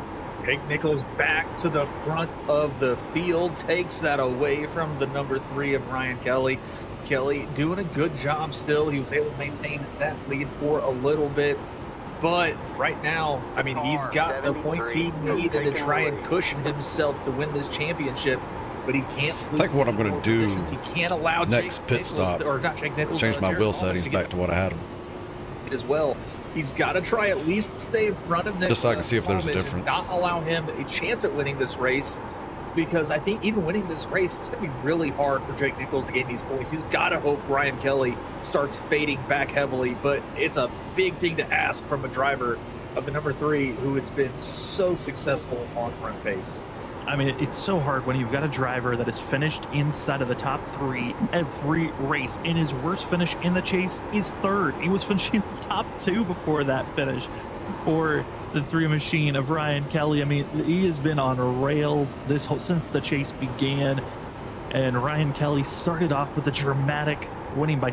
Jake Nichols back to the front of the field, takes that away from the number 3 of Ryan Kelly. Kelly doing a good job still. He was able to maintain that lead for a little bit. But right now, I mean, he's got the points he needed to try and cushion himself to win this championship, but he can't lose. I think what I'm going to do He can't allow next Jake pit Nichols stop, or not Jake Nichols, change my Jared wheel Thomas settings back to what I had them. as well. He's got to try at least stay in front of Nichols. Just so I can see if there's a difference. Not allow him a chance at winning this race, because I think even winning this race, it's going to be really hard for Jake Nichols to gain these points. He's got to hope Ryan Kelly starts fading back heavily, but it's a big thing to ask from a driver of the number 3 who has been so successful on front pace. I mean, it's so hard when you've got a driver that has finished inside of the top 3 every race, and his worst finish in the chase is 3rd. He was finishing the top 2 before that finish for the 3 machine of Ryan Kelly. I mean, he has been on rails since the chase began, and Ryan Kelly started off with a dramatic winning by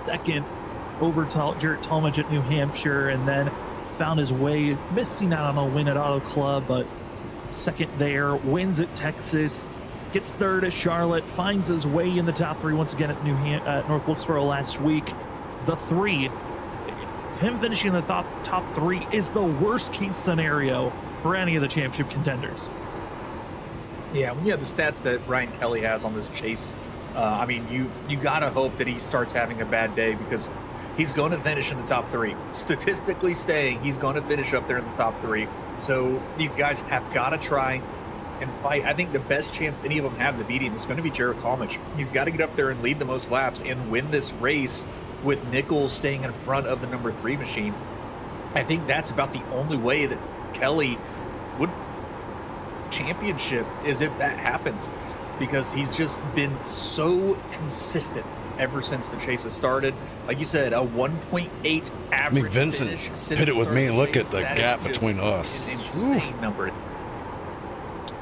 2nd over Jarrett Talmadge at New Hampshire, and then found his way, missing out on a win at Auto Club, but 2nd there, wins at Texas, gets 3rd at Charlotte, finds his way in the top 3 once again at North Wilkesboro last week. The 3, him finishing in the top 3 is the worst case scenario for any of the championship contenders. Yeah, when you have the stats that Ryan Kelly has on this chase, I mean, you gotta hope that he starts having a bad day, because he's going to finish in the top 3. Statistically saying he's going to finish up there in the top 3. So these guys have got to try and fight. I think the best chance any of them have to beat him is going to be Jarrett Talmadge. He's got to get up there and lead the most laps and win this race with Nichols staying in front of the number 3 machine. I think that's about the only way that Kelly would championship, is if that happens, because he's just been so consistent ever since the chase has started. Like you said, a 1.8 average. I mean, Vincent pit it with me and look at the gap between us. An insane number.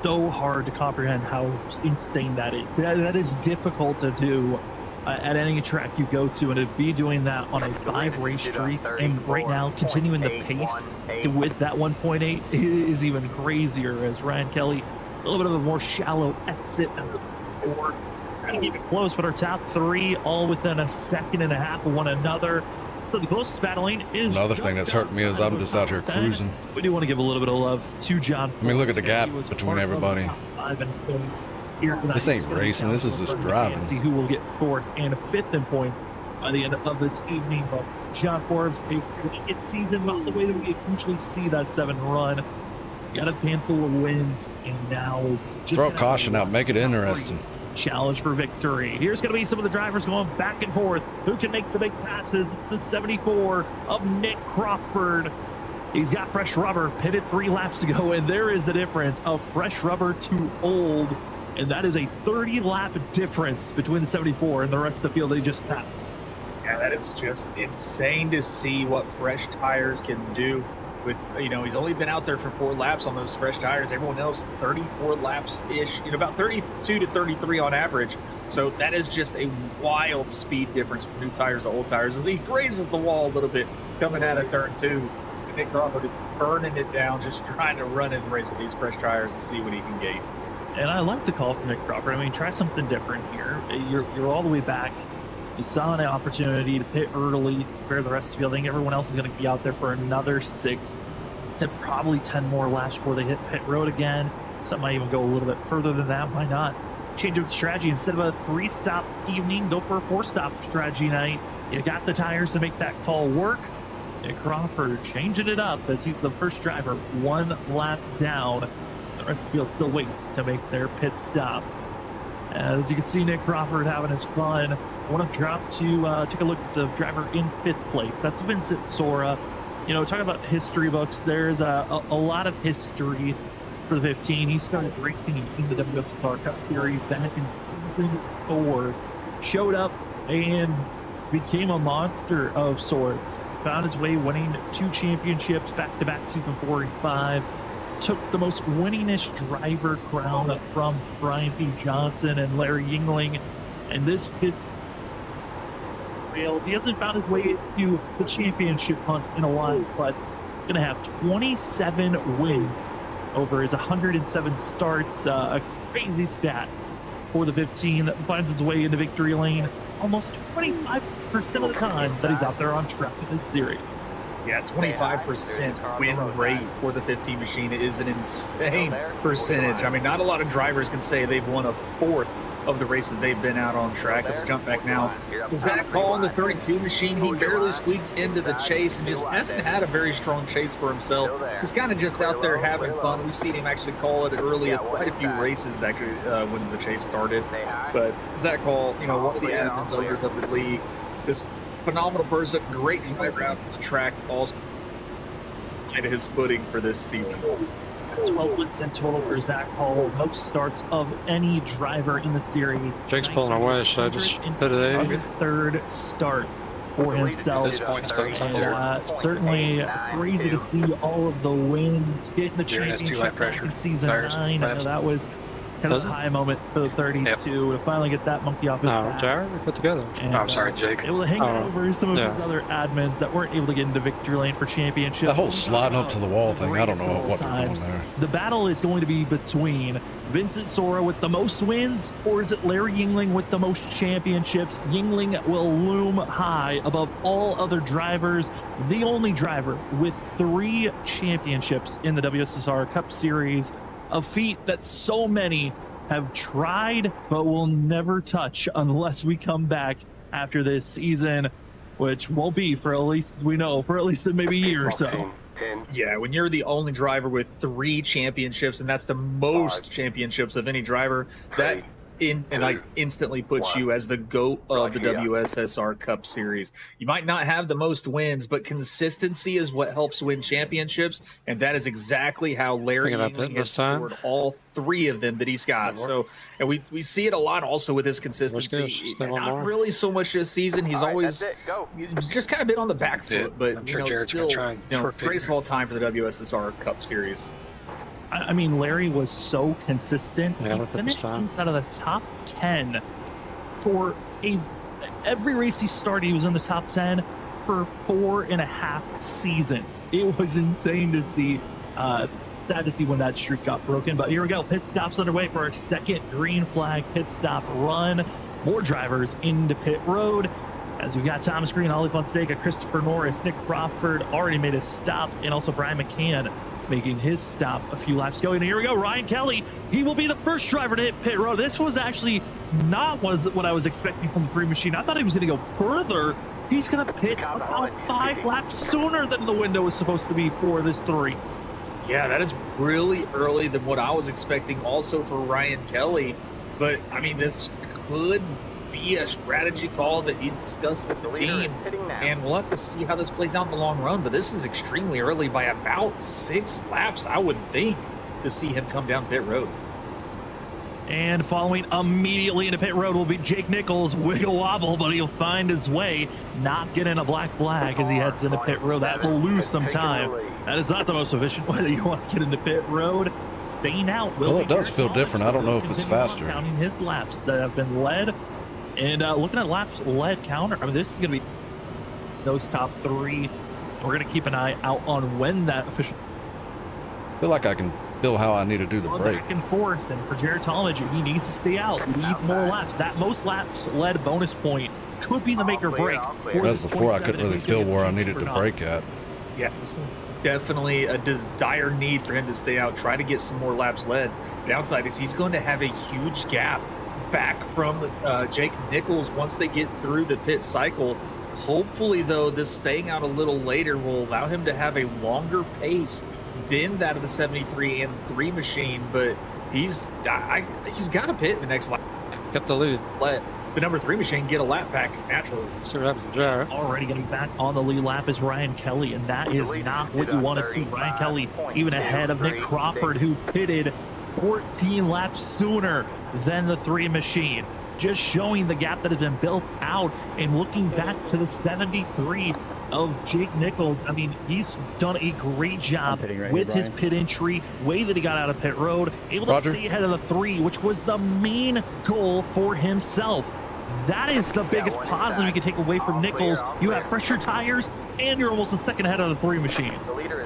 So hard to comprehend how insane that is. That is difficult to do at any track you go to, and to be doing that on a 5-race streak, and right now continuing the pace with that 1.8 is even crazier, as Ryan Kelly, a little bit of a more shallow exit and the board. Trying to keep it close, but our top 3 all within a 2.5 seconds of one another. So the closest battling is Another thing that's hurting me is I'm just out here cruising. We do want to give a little bit of love to John. I mean, look at the gap between everybody. This ain't racing, this is just driving. See who will get 4th and 5th in points by the end of this evening. But John Forbes, a great season, not the way that we usually see that 7 run. Got a handful of wins, and now is just throw caution out, make it interesting. Challenge for victory. Here's going to be some of the drivers going back and forth. Who can make the big passes? The 74 of Nick Crawford. He's got fresh rubber, pitted 3 laps ago, and there is the difference of fresh rubber to old, and that is a 30-lap difference between the 74 and the rest of the field they just passed. Yeah, that is just insane to see what fresh tires can do. With, you know, he's only been out there for 4 laps on those fresh tires. Everyone else 34 laps-ish, you know, about 32 to 33 on average. So that is just a wild speed difference from new tires to old tires. And he grazes the wall a little bit coming out of turn 2. Nick Crawford is burning it down, just trying to run his race with these fresh tires and see what he can gain. And I like the call from Nick Crawford. I mean, try something different here. You're all the way back. You saw an opportunity to pit early, prepare the rest of the field. I think everyone else is going to be out there for another 6 to probably 10 more laps before they hit pit road again. Some might even go a little bit further than that. Why not? Change up the strategy. Instead of a 3-stop evening, go for a 4-stop strategy night. You got the tires to make that call work. Nick Crawford changing it up as he's the first driver 1 lap down. The rest of the field still waits to make their pit stop. As you can see, Nick Crawford having his fun. I want to drop to take a look at the driver in 5th place. That's Vincent Sora. You know, talking about history books, there's a lot of history for the 15. He started racing in the WSSR Cup Series back in season 4. Showed up and became a monster of sorts. Found his way winning 2 championships back-to-back season 4 and 5. Took the most winningest driver crown from Brian P. Johnson and Larry Yingling. And this pit failed. He hasn't found his way into the championship hunt in a while, but going to have 27 wins over his 107 starts. A crazy stat for the 15 that finds his way into victory lane almost 25% of the time that he's out there on track in this series. Yeah, 25% win rate for the 15 machine is an insane percentage. I mean, not a lot of drivers can say they've won a fourth of the races they've been out on track. If we jump back now to Zach Hall in the 32 machine, he barely squeaked into the chase and just hasn't had a very strong chase for himself. He's kind of just out there having fun. We've seen him actually call it early at quite a few races actually when the chase started. But Zach Hall, you know, one of the admins owners of the league, just phenomenal person, great driver out on the track, also to his footing for this season. 12 wins in total for Zach Hall, most starts of any driver in the series. Jake's pulling away, should I just hit it? Third start for himself. This point is certainly crazy to see all of the wins, getting the championship back in season 9. I know that was kind of a high moment for the 32 to finally get that monkey off his back. Jared, we put together. And, I'm sorry, Jake. Able to hang over some of his other admins that weren't able to get into victory lane for championship. That whole sliding up to the wall thing, I don't know what they're doing there. The battle is going to be between Vincent Sora with the most wins, or is it Larry Yingling with the most championships? Yingling will loom high above all other drivers, the only driver with 3 championships in the WSSR Cup Series, a feat that so many have tried but will never touch unless we come back after this season, which won't be for at least, we know, for at least maybe a year or so. Yeah, when you're the only driver with 3 championships, and that's the most championships of any driver, that instantly puts you as the GOAT of the WSSR Cup Series. You might not have the most wins, but consistency is what helps win championships, and that is exactly how Larry Yingling has scored all 3 of them that he's got. So, and we see it a lot also with his consistency. Not really so much this season. He's always just kind of been on the back foot, but I'm sure Jared's still, try greatest of all time for the WSSR Cup Series. I mean, Larry was so consistent. He finished inside of the top 10 for every race he started. He was in the top 10 for 4.5 seasons. It was insane to see. Sad to see when that streak got broken. But here we go. Pit stops underway for our second green flag pit stop run. More drivers into pit road. As we got Thomas Green, Ollie Fonseca, Christopher Norris, Nick Crawford already made a stop, and also Brian McCann making his stop a few laps ago. And here we go, Ryan Kelly. He will be the first driver to hit pit road. This was actually not what I was expecting from the 3 machine. I thought he was going to go further. He's going to pit about 5 laps sooner than the window was supposed to be for this 3. Yeah, that is really early than what I was expecting also for Ryan Kelly. But, I mean, this could be a strategy call that he's discussed with the team, and we'll have to see how this plays out in the long run. But this is extremely early by about 6 laps, I would think, to see him come down pit road. And following immediately into pit road will be Jake Nichols. Wiggle wobble, but he'll find his way, not getting a black flag as he heads into pit road. That will lose some time. That is not the most efficient way that you want to get into pit road. Staying out will it does feel different. I don't know if it's faster. Counting his laps that have been led. And looking at laps led counter, I mean, this is going to be those top 3. We're going to keep an eye out on when that official. I feel like I can feel how I need to do the break. Back and forth, and for Jared Tallmadge, he needs to stay out. We need more laps. That most laps led bonus point could be the make or break. Whereas before, I couldn't really feel where I needed to break at. Yeah, this is definitely a dire need for him to stay out. Try to get some more laps led. Downside is he's going to have a huge gap back from Jake Nichols once they get through the pit cycle. Hopefully, though, this staying out a little later will allow him to have a longer pace than that of the 73 and 3 machine, but he's got to pit in the next lap. Got the lead. Let the number 3 machine get a lap back naturally. See what happens to Jarrett. Already getting back on the lead lap is Ryan Kelly, and that is not what you want to see. Ryan Kelly even ahead of Nick Crawford, who pitted 14 laps sooner than the 3 machine. Just showing the gap that has been built out, and looking back to the 73 of Jake Nichols. I mean, he's done a great job with his pit entry, way that he got out of pit road, able to stay ahead of the 3, which was the main goal for himself. That is the biggest positive you can take away from Nichols. You have fresher tires, and you're almost a second ahead of the 3 machine.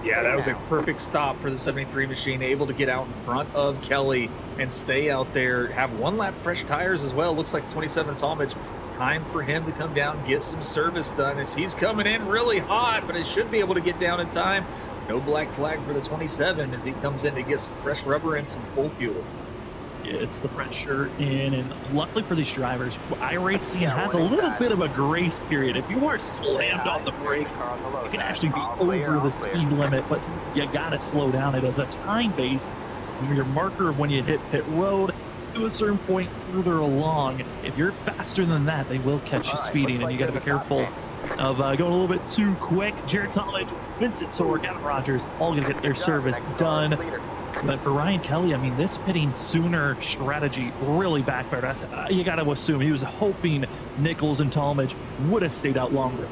Yeah, that was a perfect stop for the 73 machine, able to get out in front of Kelly and stay out there, have 1 lap fresh tires as well. Looks like 27 Talmadge. It's time for him to come down, get some service done, as he's coming in really hot, but he should be able to get down in time. No black flag for the 27 as he comes in to get some fresh rubber and some full fuel. It's the pressure in, and luckily for these drivers, iRacing has a little bit of a grace period. If you are slammed on the brake, you can actually be over the speed limit, but you gotta slow down. It is a time-based. Your marker when you hit pit road to a certain point further along. If you're faster than that, they will catch you speeding, and you gotta be careful of going a little bit too quick. Jared Talmadge, Vincent Sorg, Gavin Rogers, all gonna get their service done. But for Ryan Kelly, I mean, this pitting sooner strategy really backfired. You got to assume he was hoping Nichols and Talmadge would have stayed out longer.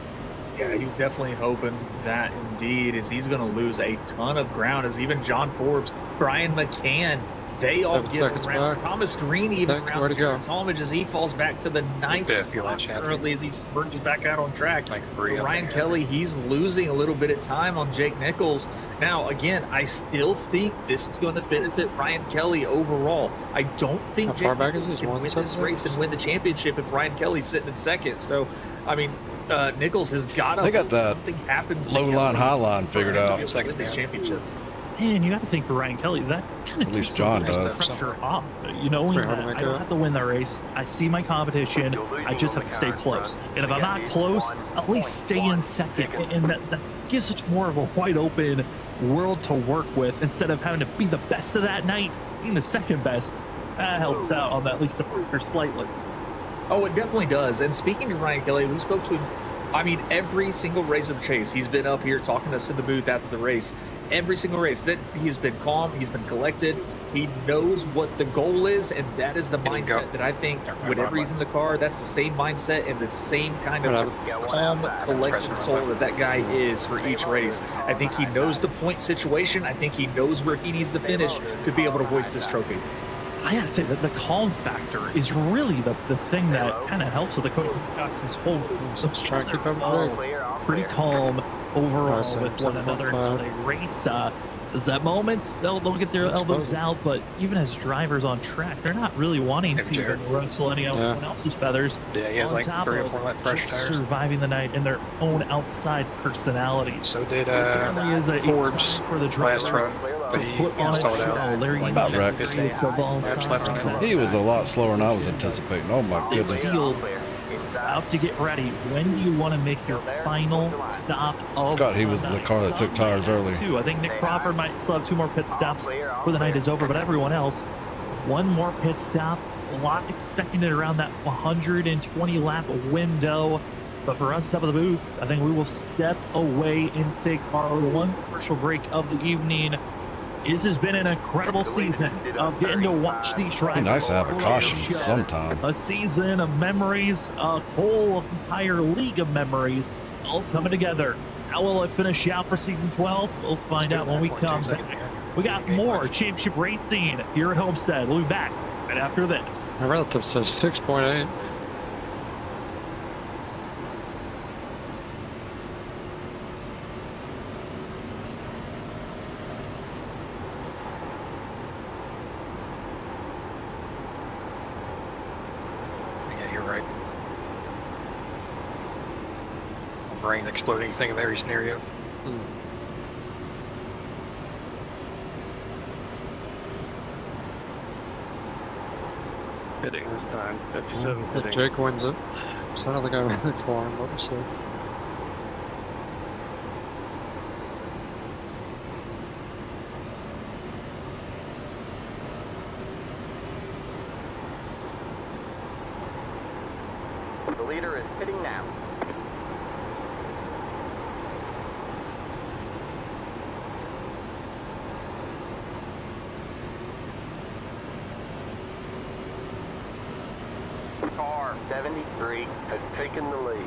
Yeah, he's definitely hoping that indeed, as he's going to lose a ton of ground, as even John Forbes, Brian McCann, they all get around. Thomas Green even around Talmadge as he falls back to the 9th spot currently as he merges back out on track. Like 3. Ryan Kelly, he's losing a little bit of time on Jake Nichols. Now, again, I still think this is going to benefit Ryan Kelly overall. I don't think Jake Nichols can win this race and win the championship if Ryan Kelly's sitting in second. So, I mean, Nichols has got to. They got that something happens low line, high line figured out. This championship. And you got to think for Ryan Kelly, that kind of at least John does. Pressure off. You know, I don't have to win the race. I see my competition. I just have to stay close. And if I'm not close, at least stay in second. And that gives such more of a wide open world to work with instead of having to be the best of that night, being the second best. That helps out on at least the pressure slightly. Oh, it definitely does. And speaking to Ryan Kelly, we spoke to him. I mean, every single race of the chase, he's been up here talking to us in the booth after the race. Every single race that he's been calm, he's been collected. He knows what the goal is, and that is the mindset that I think whenever he's in the car, that's the same mindset and the same kind of calm, collected soul that guy is for each race. I think he knows the point situation. I think he knows where he needs to finish to be able to hoist this trophy. I gotta say that the calm factor is really the thing that kind of helps with the Cody Cox's whole pretty calm overall with one another in the race. There's that moments they'll get their elbows out, but even as drivers on track, they're not really wanting to rustle anyone else's feathers. Yeah, he has like 3 or 4 lap fresh tires. Surviving the night in their own outside personality. So did Forbes for the last run. But he installed out. About wrecked. He was a lot slower than I was anticipating. Oh my goodness. Out to get ready. When do you want to make your final stop of God, he was the car that took tires early. I think Nick Crawford might still have 2 more pit stops before the night is over, but everyone else, 1 more pit stop. A lot expecting it around that 120 lap window. But for us up at the booth, I think we will step away and take our 1 commercial break of the evening. This has been an incredible season of getting to watch these drivers. Be nice to have a caution sometime. A season of memories, a whole entire league of memories, all coming together. How will it finish out for season 12? We'll find out when we come back. We got more championship racing here at Homestead. We'll be back right after this. My relative says 6.8. Brains exploding, you think of every scenario. Hitting this time, 57 hitting. Jake wins it. So I don't think I really for him, but we'll see. The leader is pitting now. Car 73 has taken the lead.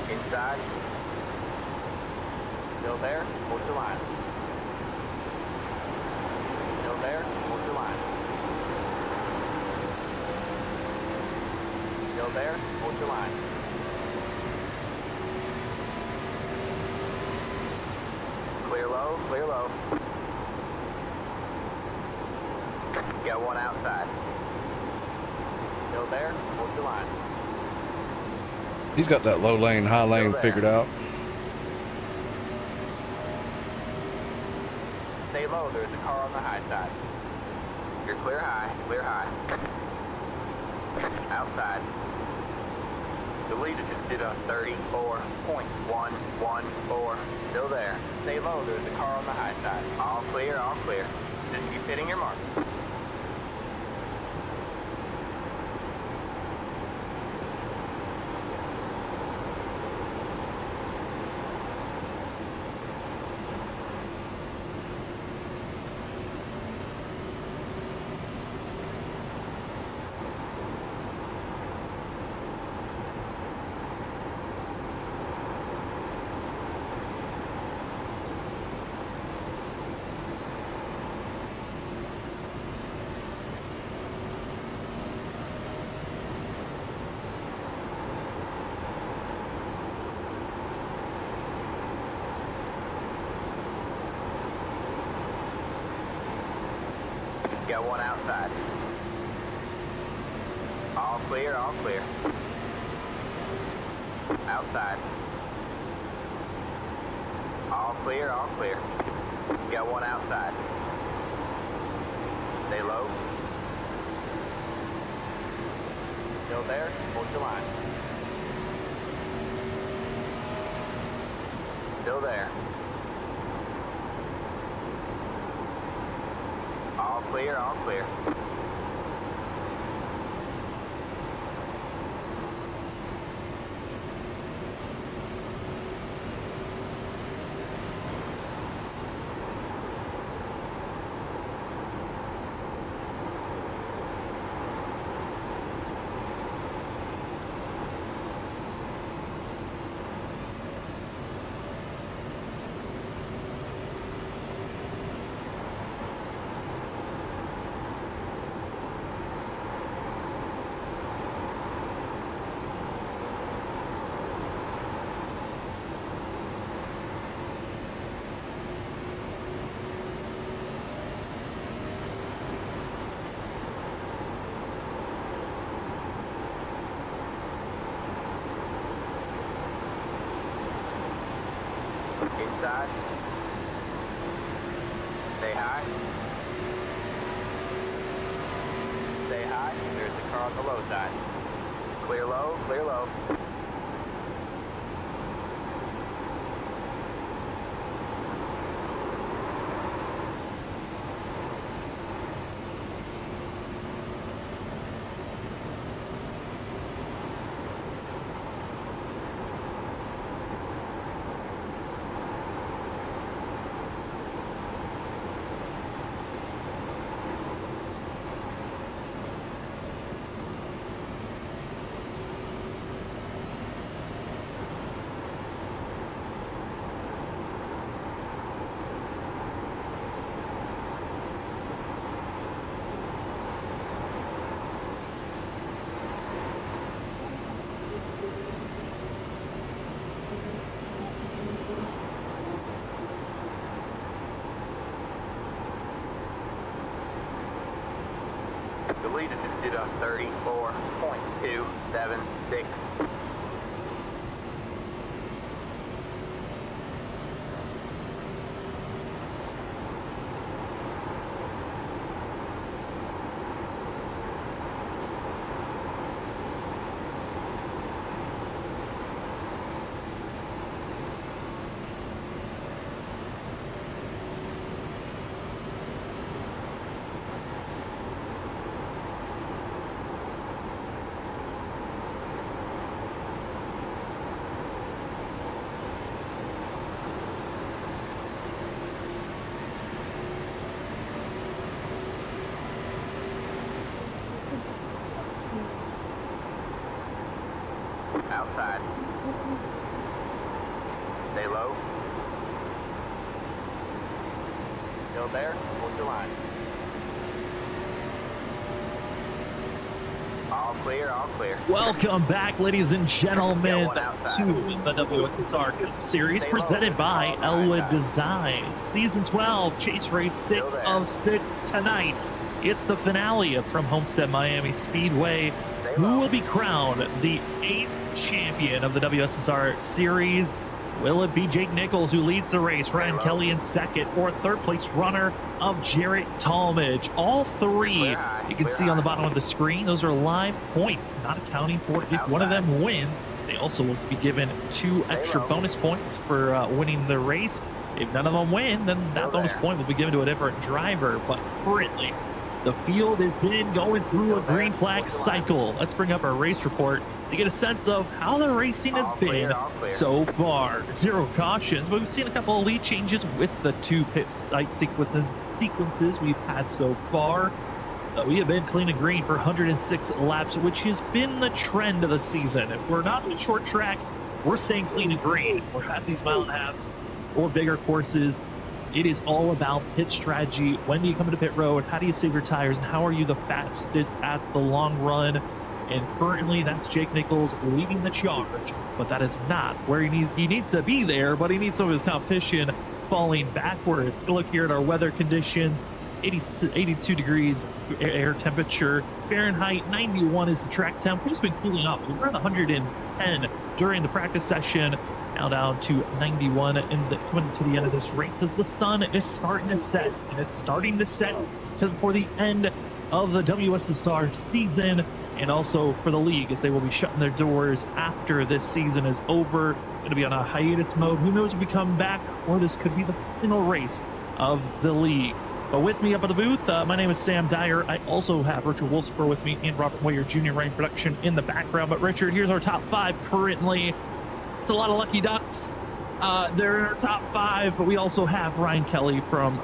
Inside. Still there? Hold your line. Still there? Hold your line. Still there? Hold your line. Clear low, clear low. Got one outside. Still there? Hold your line. He's got that low lane, high lane figured out. Stay low, there's a car on the high side. You're clear high, clear high. Outside. The leader just did a 34.114. Still there. Stay low, there's a car on the high side. All clear, all clear. Just keep hitting your mark. Got one outside. All clear, all clear. Outside. All clear, all clear. Got one outside. Stay low. Still there? Hold your line. Still there. All clear, all clear. Inside. Stay high. Stay high. There's the car on the low side. Clear low, clear low. completed to 34.276. Outside. Stay low. Still there? Hold your line. All clear, all clear. Welcome back, ladies and gentlemen, to the WSSR Cup Series presented by Elwood Design. Season 12, Chase Race 6 of 6 tonight. It's the finale from Homestead Miami Speedway. Who will be crowned the 8th champion of the WSSR Series? Will it be Jake Nichols, who leads the race, Ryan Kelly in second, or third place runner of Jarrett Talmadge? All three you can see on the bottom of the screen. Those are live points, not accounting for if one of them wins. They also will be given 2 extra bonus points for winning the race. If none of them win, then that bonus point will be given to a different driver. But currently, the field has been going through a green flag cycle. Let's bring up our race report to get a sense of how the racing has been so far. 0 cautions, but we've seen a couple of lead changes with the 2 pit site sequences we've had so far. We have been clean and green for 106 laps, which has been the trend of the season. If we're not in a short track, we're staying clean and green. We're at these mile and a halves or bigger courses. It is all about pit strategy. When do you come into pit road? How do you save your tires? And how are you the fastest at the long run? And currently, that's Jake Nichols leading the charge. But that is not where he needs to be there, but he needs some of his competition falling backwards. Look here at our weather conditions. 82 degrees air temperature. Fahrenheit 91 is the track temp. We've just been cooling off. We were at 110 during the practice session. Now down to 91 coming to the end of this race as the sun is starting to set, and it's starting to set for the end of the WSSR season, and also for the league, as they will be shutting their doors after this season is over. Going to be on a hiatus mode. Who knows if we come back, or this could be the final race of the league. But with me up at the booth, my name is Sam Dyer. I also have Richard Wolfsburg with me and Robert Moyer Jr. running production in the background. But Richard, here's our top 5 currently. It's a lot of lucky ducks. They're in our top 5, but we also have Ryan Kelly from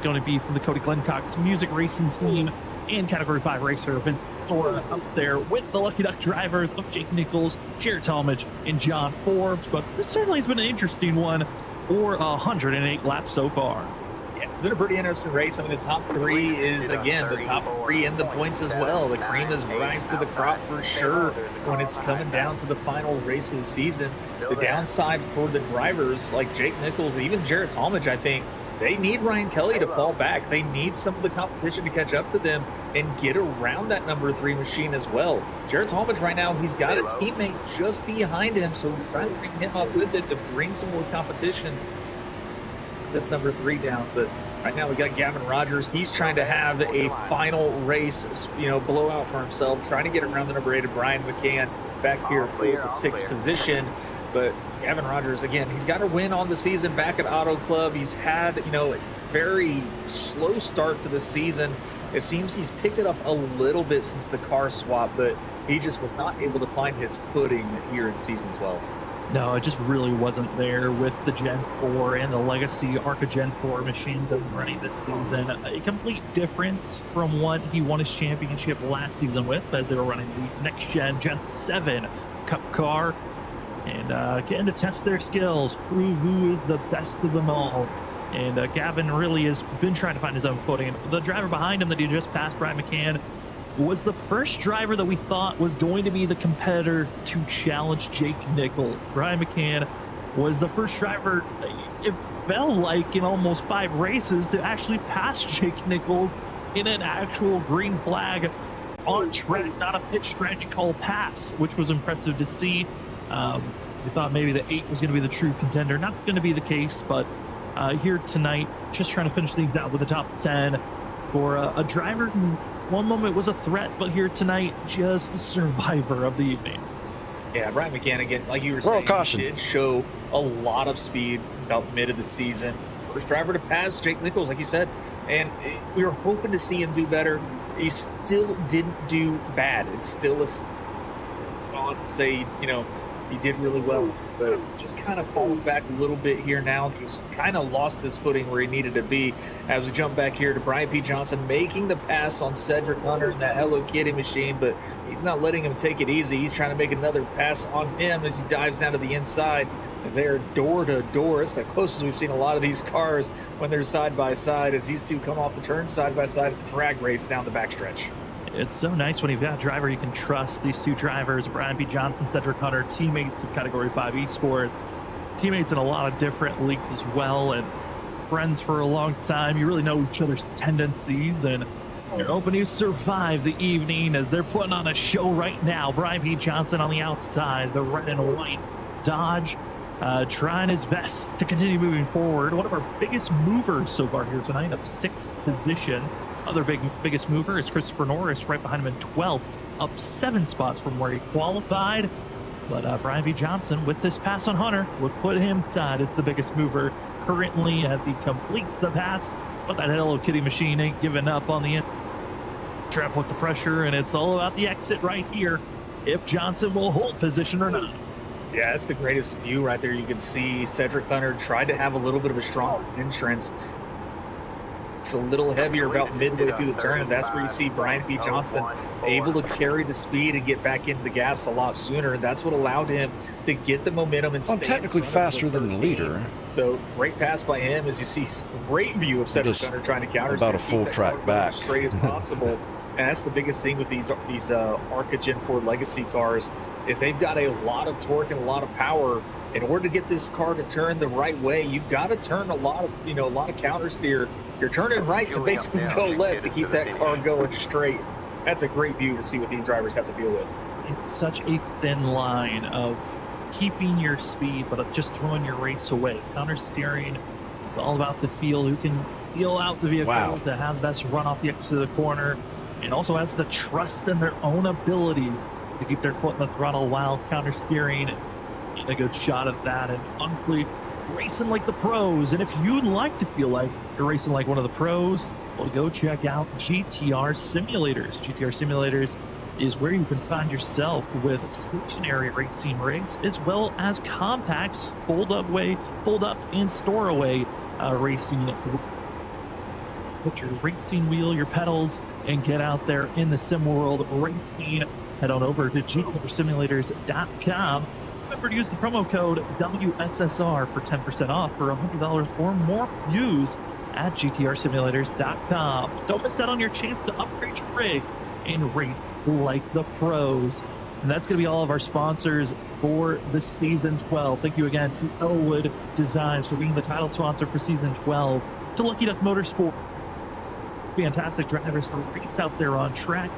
going to be from the Cody Glencock's music racing team and Category 5 racer Vince Thora up there with the lucky duck drivers of Jake Nichols, Jarrett Talmadge, and John Forbes. But this certainly has been an interesting one for 108 laps so far. Yeah, it's been a pretty interesting race. I mean, the top 3 is, again, the top 3 in the points as well. The cream has rise to the crop for sure when it's coming down to the final race of the season. The downside for the drivers like Jake Nichols, even Jarrett Talmadge, I think, they need Ryan Kelly to fall back. They need some of the competition to catch up to them and get around that number 3 machine as well. Jarrett Talmadge right now, he's got a teammate just behind him, so he's trying to bring him up with it to bring some more competition. This number 3 down, but right now we got Gavin Rogers. He's trying to have a final race, blowout for himself, trying to get around the number 8 of Brian McCann back here for the 6th position. But Gavin Rogers, again, he's got a win on the season back at Auto Club. He's had, a very slow start to the season. It seems he's picked it up a little bit since the car swap, but he just was not able to find his footing here in Season 12. No, it just really wasn't there with the Gen 4 and the Legacy ARCA Gen 4 machines that were running this season. A complete difference from what he won his championship last season with, as they were running the next Gen 7 Cup car. And getting to test their skills, prove who is the best of them all. And Gavin really has been trying to find his own footing. The driver behind him that he just passed, Brian McCann, was the first driver that we thought was going to be the competitor to challenge Jake Nichols. Brian McCann was the first driver, it felt like, in almost 5 races to actually pass Jake Nichols in an actual green flag on track, not a pit strategy call pass, which was impressive to see. We thought maybe the 8 was going to be the true contender. Not going to be the case, but here tonight, just trying to finish things out with the top 10 for a driver who one moment was a threat, but here tonight, just the survivor of the evening. Yeah, Brian McCann, like you were saying, did show a lot of speed about mid of the season. First driver to pass Jake Nichols, like you said, and we were hoping to see him do better. He still didn't do bad. It's still on say, you know, he did really well, but just kind of falling back a little bit here now, just kind of lost his footing where he needed to be. As we jump back here to Brian P. Johnson making the pass on Cedric Hunter in that Hello Kitty machine, but he's not letting him take it easy. He's trying to make another pass on him as he dives down to the inside, as they are door to door. It's the closest we've seen a lot of these cars when they're side by side, as these two come off the turn side by side at the drag race down the backstretch. It's so nice when you've got a driver you can trust. These two drivers, Brian P. Johnson, Cedric Hunter, teammates of Category 5 Esports, teammates in a lot of different leagues as well, and friends for a long time. You really know each other's tendencies, and you're hoping to survive the evening as they're putting on a show right now. Brian P. Johnson on the outside, the red and white Dodge, trying his best to continue moving forward. One of our biggest movers so far here tonight, up 6 positions. Other biggest mover is Christopher Norris, right behind him in 12th, up 7 spots from where he qualified. But Brian B. Johnson, with this pass on Hunter, would put him inside as the biggest mover currently as he completes the pass. But that Hello Kitty machine ain't giving up on the end. Trap with the pressure, and it's all about the exit right here, if Johnson will hold position or not. Yeah, that's the greatest view right there. You can see Cedric Hunter tried to have a little bit of a strong entrance. It's a little heavier about midway through the turn, and that's where you see Brian P. Johnson able to carry the speed and get back into the gas a lot sooner. And that's what allowed him to get the momentum and stay. I'm technically faster than the leader. So great pass by him, as you see great view of Cedric Hunter trying to counter. About a full track back. As straight as possible. And that's the biggest thing with these ARCA Gen 4 Legacy cars, is they've got a lot of torque and a lot of power. In order to get this car to turn the right way, you've got to turn a lot of counter steer. You're turning right to basically go left to keep that car going straight. That's a great view to see what these drivers have to deal with. It's such a thin line of keeping your speed, but just throwing your race away. Counter steering is all about the feel. Who can feel out the vehicles to have the best run off the exit of the corner, and also has the trust in their own abilities to keep their foot in the throttle while counter steering. A good shot at that, and honestly, racing like the pros. And if you'd like to feel like you're racing like one of the pros, well, go check out GTR Simulators. GTR Simulators is where you can find yourself with stationary racing rigs, as well as compacts, fold up and store away racing. Put your racing wheel, your pedals, and get out there in the sim world racing. Head on over to GTRsimulators.com. Remember to use the promo code WSSR for 10% off for $100 or more used at GTRsimulators.com. Don't miss out on your chance to upgrade your rig and race like the pros. And that's going to be all of our sponsors for the Season 12. Thank you again to Elwood Designs for being the title sponsor for Season 12. To Lucky Duck Motorsport, fantastic drivers to race out there on track,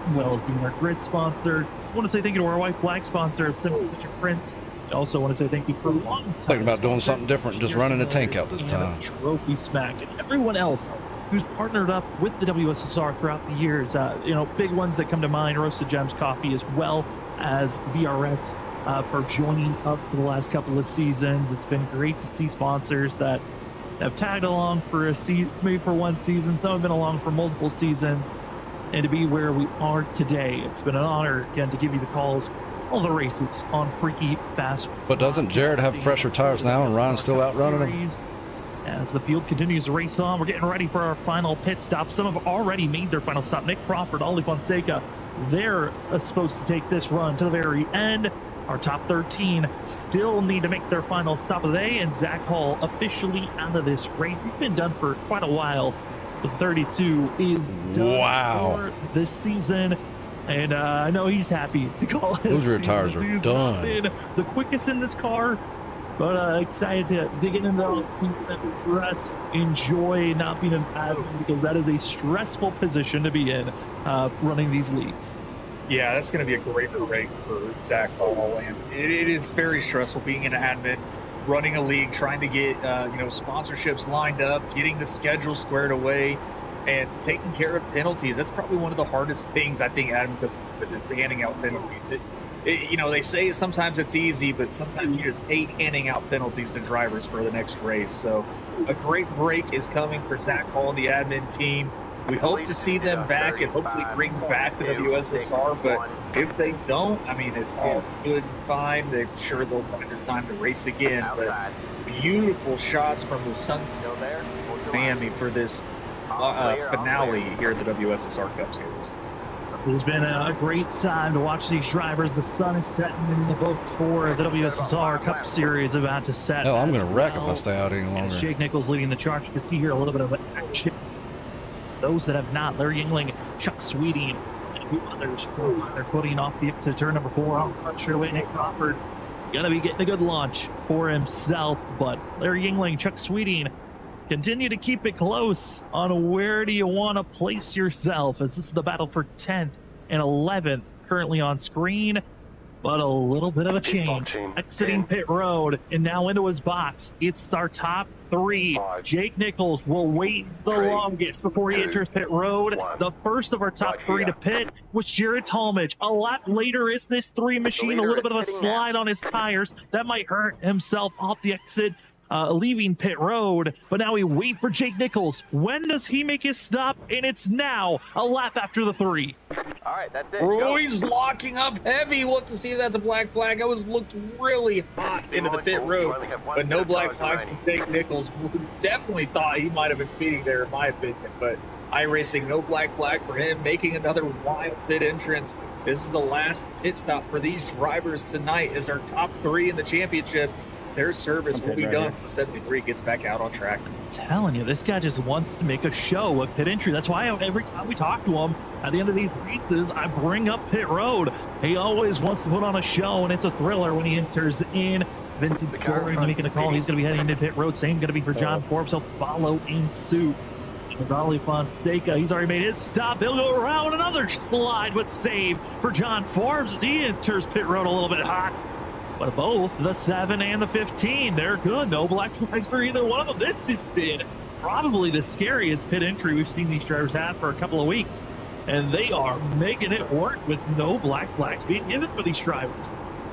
as well as being our grid sponsor. I want to say thank you to our white flag sponsor, Signature Prince. I also want to say thank you for a long time. Thinking about doing something different, just running a tank out this time. Trophy Smack, and everyone else who's partnered up with the WSSR throughout the years. Big ones that come to mind: Roasted Gems Coffee, as well as VRS for joining up for the last couple of seasons. It's been great to see sponsors that have tagged along for maybe for one season. Some have been along for multiple seasons. And to be where we are today, it's been an honor again to give you the calls, all the races on Freaky Fast. But doesn't Jared have fresher tires now, and Ryan's still outrunning him? As the field continues to race on, we're getting ready for our final pit stop. Some have already made their final stop. Nick Crawford, Ollie Fonseca, they're supposed to take this run to the very end. Our top 13 still need to make their final stop of the day, and Zach Hall officially out of this race. He's been done for quite a while. The 32 is done for this season, and I know he's happy to call it. Those rear tires are done. The quickest in this car, But excited to dig into all the teams that rest, enjoy not being an admin, because that is a stressful position to be in running these leagues. Yeah, that's going to be a great break for Zach Hall, and it is very stressful being an admin, running a league, trying to get sponsorships lined up, getting the schedule squared away, and taking care of penalties. That's probably one of the hardest things I think admins have is handing out penalties. They say sometimes it's easy, but sometimes you just hate handing out penalties to drivers for the next race. So a great break is coming for Zach Hall and the admin team. We hope to see them back and hopefully bring back the WSSR, but if they don't, I mean, it's all good and fine. They're sure they'll find their time to race again. But beautiful shots from the Sun Miami for this finale here at the WSSR Cup Series. It's been a great time to watch these drivers. The sun is setting in the boat for the WSSR Cup Series about to set. Hell, I'm going to wreck if I stay out any longer. Jake Nichols leading the charge. You can see here a little bit of action. Those that have not, Larry Yingling, Chuck Sweeting, and a few others, they're putting off the exit turn number 4 on front away. Nick Crawford gonna be getting a good launch for himself, but Larry Yingling, Chuck Sweeting continue to keep it close on where do you want to place yourself, as this is the battle for 10th and 11th currently on screen. But a little bit of a change. Exiting pit road and now into his box. It's our top 3. Jake Nichols will wait the longest before he enters pit road. The first of our top 3 to pit was Jared Talmadge. A lot later is this 3 machine. A little bit of a slide on his tires. That might hurt himself off the exit. Leaving pit road, but now we wait for Jake Nichols. When does he make his stop? And it's now a lap after the 3. All right, that's it. Roy's locking up heavy. We'll have to see if that's a black flag. I was looked really hot into the pit road, but no black flag from Jake Nichols. Definitely thought he might have been speeding there, in my opinion, but iRacing, no black flag for him, making another wild pit entrance. This is the last pit stop for these drivers tonight as our top 3 in the championship. Their service will be done when the 73 gets back out on track. I'm telling you, this guy just wants to make a show of pit entry. That's why every time we talk to him at the end of these races, I bring up pit road. He always wants to put on a show, and it's a thriller when he enters in. Vincent Soren making a call. He's going to be heading into pit road. Same going to be for John Forbes. He'll follow in suit. Raleigh Fonseca, he's already made his stop. He'll go around another slide, but save for John Forbes as he enters pit road a little bit hot. But both the 7 and the 15, they're good. No black flags for either one of them. This has been probably the scariest pit entry we've seen these drivers have for a couple of weeks. And they are making it work with no black flags being given for these drivers.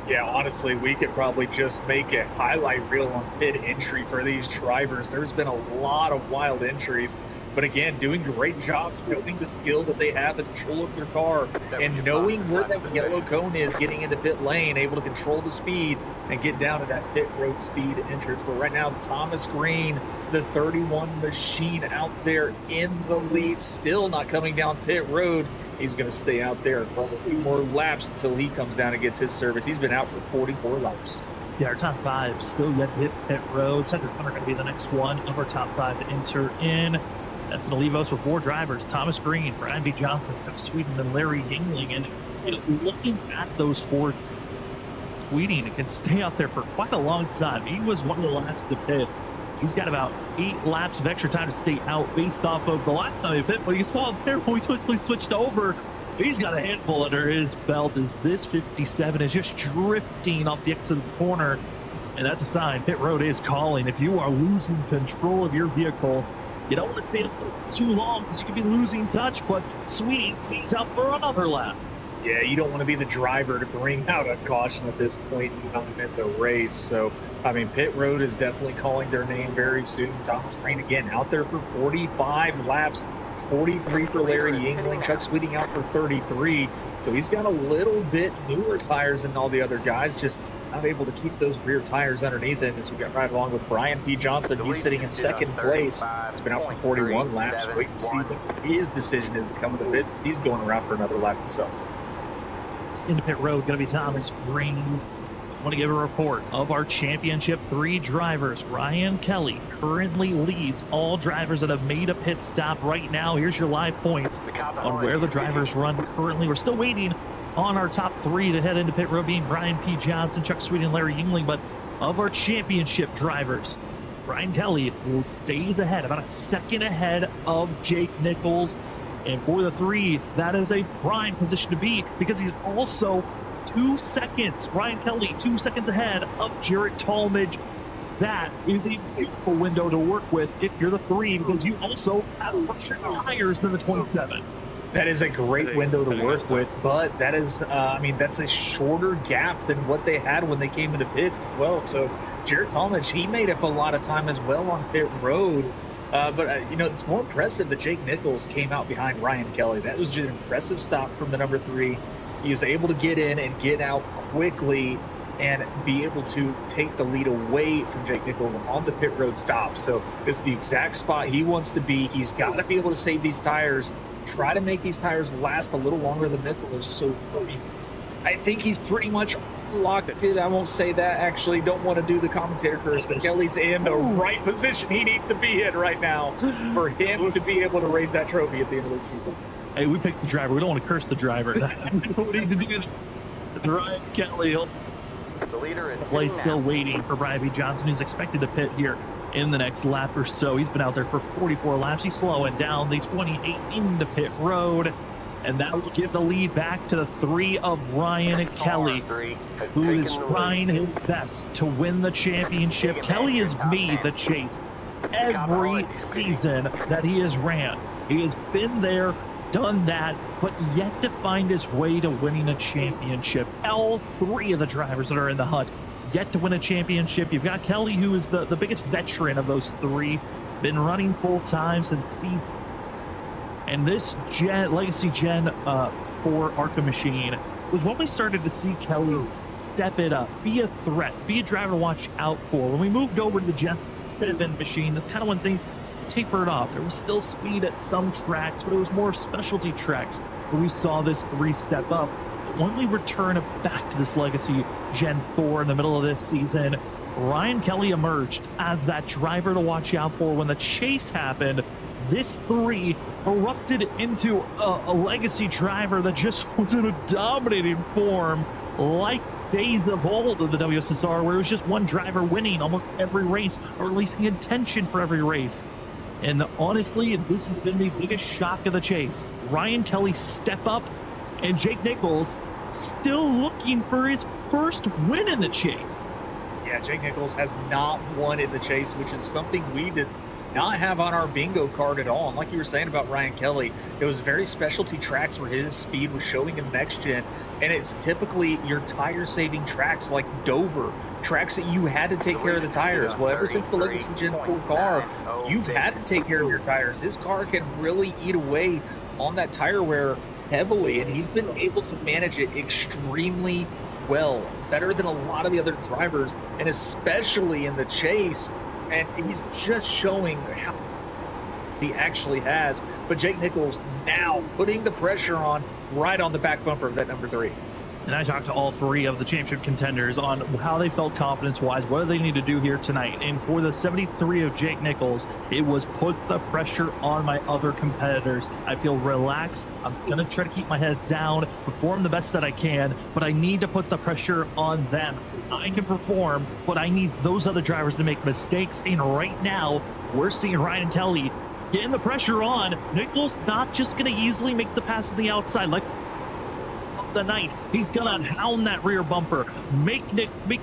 Yeah, honestly, we could probably just make a highlight reel on pit entry for these drivers. There's been a lot of wild entries. But again, doing great jobs, knowing the skill that they have, the control of their car, and knowing where that yellow cone is, getting into pit lane, able to control the speed and get down to that pit road speed entrance. But right now, Thomas Green, the 31 machine out there in the lead, still not coming down pit road. He's going to stay out there for a few more laps until he comes down and gets his service. He's been out for 44 laps. Yeah, our top 5 still yet to hit pit road. Cedric Hunter going to be the next one of our top 5 to enter in. That's going to leave us with 4 drivers: Thomas Green, Brian B. Johnson, Chuck Sweeting, and Larry Yingling. And looking at those 4, Sweeting can stay out there for quite a long time. He was one of the last to pit. He's got about 8 laps of extra time to stay out based off of the last time he pit. But you saw there when we quickly switched over. He's got a handful under his belt as this 57 is just drifting off the exit of the corner. And that's a sign pit road is calling. If you are losing control of your vehicle, you don't want to stay up too long because you could be losing touch, but Sweeting sneaks out for another lap. Yeah, you don't want to be the driver to bring out a caution at this point in time in the race. So, I mean, pit road is definitely calling their name very soon. Thomas Green, again, out there for 45 laps, 43 for Larry Yingling, Chuck Sweeting out for 33. So he's got a little bit newer tires than all the other guys, just not able to keep those rear tires underneath him as we got right along with Brian P. Johnson. He's sitting in second place. He's been out for 41 laps. Wait and see what his decision is to come to the pits as he's going around for another lap himself. Into pit road, going to be Thomas Green. I want to give a report of our championship 3 drivers. Ryan Kelly currently leads all drivers that have made a pit stop right now. Here's your live points on where the drivers run currently. We're still waiting on our top 3 to head into pit road, being Brian P. Johnson, Chuck Sweeting, and Larry Yingling. But of our championship drivers. Ryan Kelly stays ahead, about a second ahead of Jake Nichols. And for the 3, that is a prime position to be because he's also 2 seconds, Ryan Kelly, 2 seconds ahead of Jared Talmadge. That is a beautiful window to work with if you're the 3 because you also have fresher tires than the 27. That is a great window to work with, but that is, I mean, that's a shorter gap than what they had when they came into pits as well. So Jared Talmadge, he made up a lot of time as well on pit road. But, you know, it's more impressive that Jake Nichols came out behind Ryan Kelly. That was just an impressive stop from the number 3. He was able to get in and get out quickly and be able to take the lead away from Jake Nichols on the pit road stop. So this is the exact spot he wants to be. He's got to be able to save these tires, try to make these tires last a little longer than Nichols. So I think he's pretty much locked in. I won't say that, actually. Don't want to do the commentator curse, but Kelly's in the right position he needs to be in right now for him to be able to raise that trophy at the end of the season. Hey, we picked the driver. We don't want to curse the driver. We don't need to do that. It's Ryan Kelly. The leader is Play still waiting for Brian B. Johnson, who's expected to pit here in the next lap or so. He's been out there for 44 laps. He's slowing down the 28 into pit road. And that will give the lead back to the 3 of Ryan Kelly, who is trying his best to win the championship. Kelly has made the chase every season that he has ran. He has been there, done that, but yet to find his way to winning a championship. All 3 of the drivers that are in the hunt yet to win a championship. You've got Kelly, who is the biggest veteran of those 3, been running full time since season. And this legacy gen for ARCA machine was when we started to see Kelly step it up, be a threat, be a driver to watch out for. When we moved over to the Gen 7 machine, that's kind of when things tapered off. There was still speed at some tracks, but it was more specialty tracks where we saw this 3 step up. But when we return back to this legacy Gen 4 in the middle of this season, Ryan Kelly emerged as that driver to watch out for. When the chase happened, this 3 erupted into a legacy driver that just was in a dominating form like days of old of the WSSR, where it was just one driver winning almost every race, or at least contention for every race. And honestly, this has been the biggest shock of the chase. Ryan Kelly step up, and Jake Nichols still looking for his first win in the chase. Yeah, Jake Nichols has not won in the chase, which is something we did not have on our bingo card at all. And like you were saying about Ryan Kelly, it was very specialty tracks where his speed was showing in next gen, and it's typically your tire saving tracks like Dover, tracks that you had to take care of the tires. Well, ever since the legacy Gen 4 car, you've had to take care of your tires. His car can really eat away on that tire wear heavily, and he's been able to manage it extremely well, better than a lot of the other drivers, and especially in the chase. And he's just showing how he actually has. But Jake Nichols now putting the pressure on right on the back bumper of that number 3. And I talked to all 3 of the championship contenders on how they felt confidence-wise, what do they need to do here tonight. And for the 73 of Jake Nichols, it was put the pressure on my other competitors. I feel relaxed. I'm going to try to keep my head down, perform the best that I can, but I need to put the pressure on them. I can perform, but I need those other drivers to make mistakes. And right now, we're seeing Ryan Kelly getting the pressure on. Nichols not just going to easily make the pass to the outside like the night. He's gonna hound that rear bumper, make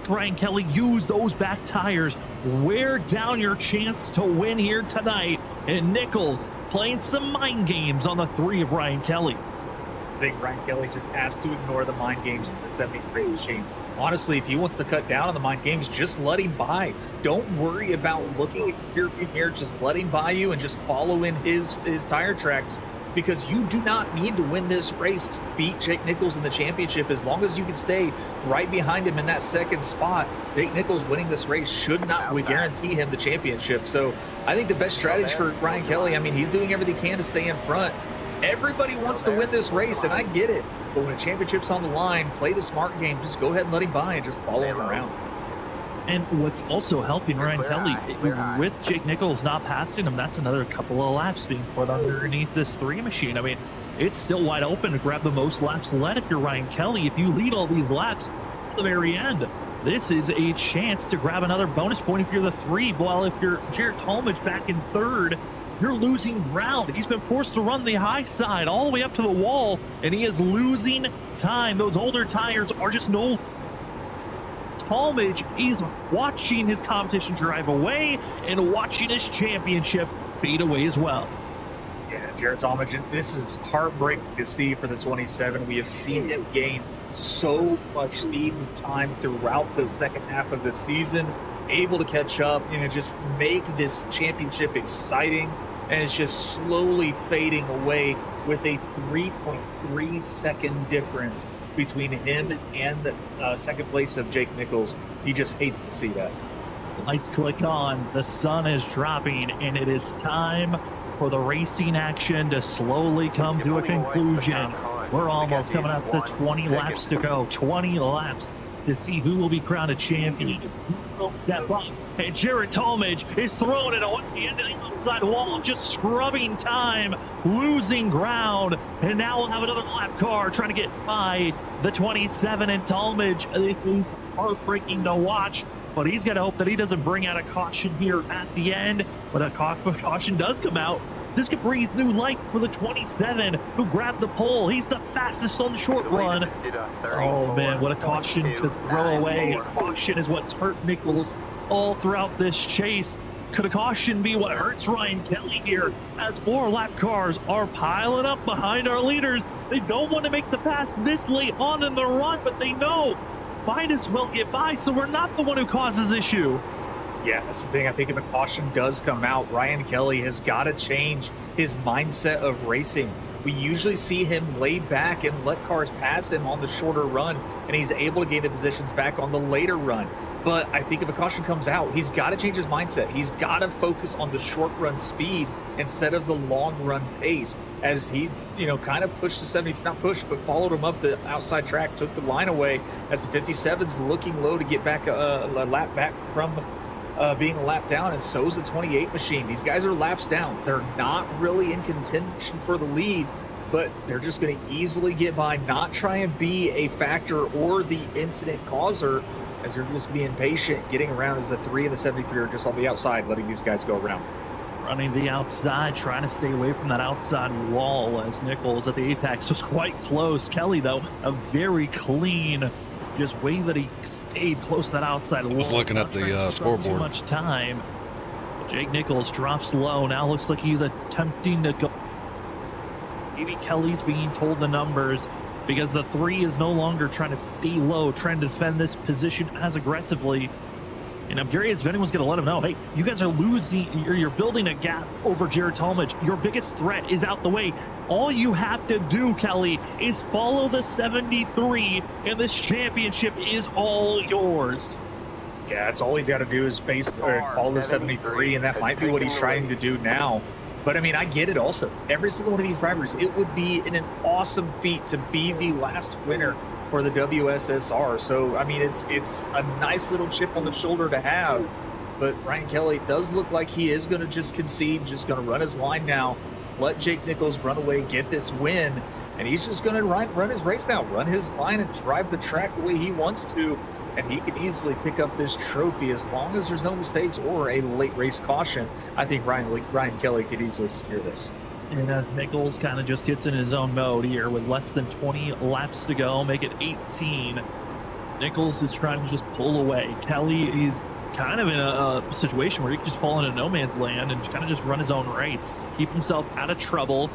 Ryan Kelly use those back tires, wear down your chance to win here tonight. And Nichols playing some mind games on the 3 of Ryan Kelly. I think Ryan Kelly just has to ignore the mind games from the 73 machine. Honestly, if he wants to cut down on the mind games, just let him by. Don't worry about looking at your mirror. Just let him by you and just follow in his tire tracks, because you do not need to win this race to beat Jake Nichols in the championship. As long as you can stay right behind him in that second spot, Jake Nichols winning this race should not guarantee him the championship. So I think the best strategy for Ryan Kelly, I mean, he's doing everything he can to stay in front. Everybody wants to win this race, and I get it. But when a championship's on the line, play the smart game. Just go ahead and let him by and just follow him around. And what's also helping Ryan Kelly, with Jake Nichols not passing him, that's another couple of laps being put underneath this 3 machine. I mean, it's still wide open to grab the most laps led if you're Ryan Kelly. If you lead all these laps to the very end, this is a chance to grab another bonus point if you're the 3. While if you're Jared Talmadge back in 3rd, you're losing ground. He's been forced to run the high side all the way up to the wall, and he is losing time. Those older tires are just no. Talmadge is watching his competition drive away and watching his championship fade away as well. Yeah, Jared Talmadge, this is heartbreaking to see for the 27. We have seen him gain so much speed and time throughout the second half of the season, able to catch up and just make this championship exciting, and it's just slowly fading away with a 3.3 second difference between him and the second place of Jake Nichols. He just hates to see that. Lights click on, the sun is dropping, and it is time for the racing action to slowly come to a conclusion. We're almost coming up to 20 laps to go. 20 laps to see who will be crowned a champion. Who will step up? And Jared Talmadge is throwing it away into the outside wall, just scrubbing time, losing ground. And now we'll have another lap car trying to get by the 27 and Talmadge. This is heartbreaking to watch, but he's got to hope that he doesn't bring out a caution here at the end. But a caution does come out. This could breathe new life for the 27 who grabbed the pole. He's the fastest on the short run. Oh man, what a caution to throw away. A caution is what's hurt Nichols all throughout this chase. Could a caution be what hurts Ryan Kelly here as more lap cars are piling up behind our leaders? They don't want to make the pass this late on in the run, but they know might as well get by, so we're not the one who causes issue. Yeah, that's the thing. I think if a caution does come out, Ryan Kelly has got to change his mindset of racing. We usually see him lay back and let cars pass him on the shorter run, and he's able to gain the positions back on the later run. But I think if a caution comes out, he's got to change his mindset. He's got to focus on the short run speed instead of the long run pace, as he, kind of pushed the 70, not pushed, but followed him up the outside track, took the line away as the 57's looking low to get back a lap back from being a lap down, and so's the 28 machine. These guys are laps down. They're not really in contention for the lead, but they're just going to easily get by, not try and be a factor or the incident causer, as they're just being patient, getting around as the 3 and the 73 are just on the outside, letting these guys go around. Running the outside, trying to stay away from that outside wall, as Nichols at the apex was quite close. Kelly, though, a very clean just way that he stayed close to that outside wall. Was looking at the scoreboard. Too much time. Jake Nichols drops low. Now looks like he's attempting to go. Maybe Kelly's being told the numbers, because the 3 is no longer trying to stay low, trying to defend this position as aggressively. And I'm curious if anyone's going to let him know, hey, you guys are losing, you're building a gap over Jared Talmadge. Your biggest threat is out the way. All you have to do, Kelly, is follow the 73, and this championship is all yours. Yeah, that's all he's got to do is follow the 73, and that might be what he's trying to do now. But, I mean, I get it also. Every single one of these drivers, it would be an awesome feat to be the last winner for the WSSR. So, I mean, it's a nice little chip on the shoulder to have. But Ryan Kelly does look like he is going to just concede, just going to run his line now, let Jake Nichols run away, get this win, and he's just going to run his race now, run his line and drive the track the way he wants to, and he can easily pick up this trophy as long as there's no mistakes or a late race caution. I think Ryan Kelly could easily secure this. And as Nichols kind of just gets in his own mode here with less than 20 laps to go, make it 18. Nichols is trying to just pull away. Kelly is kind of in a situation where he can just fall into no man's land and kind of just run his own race, keep himself out of trouble,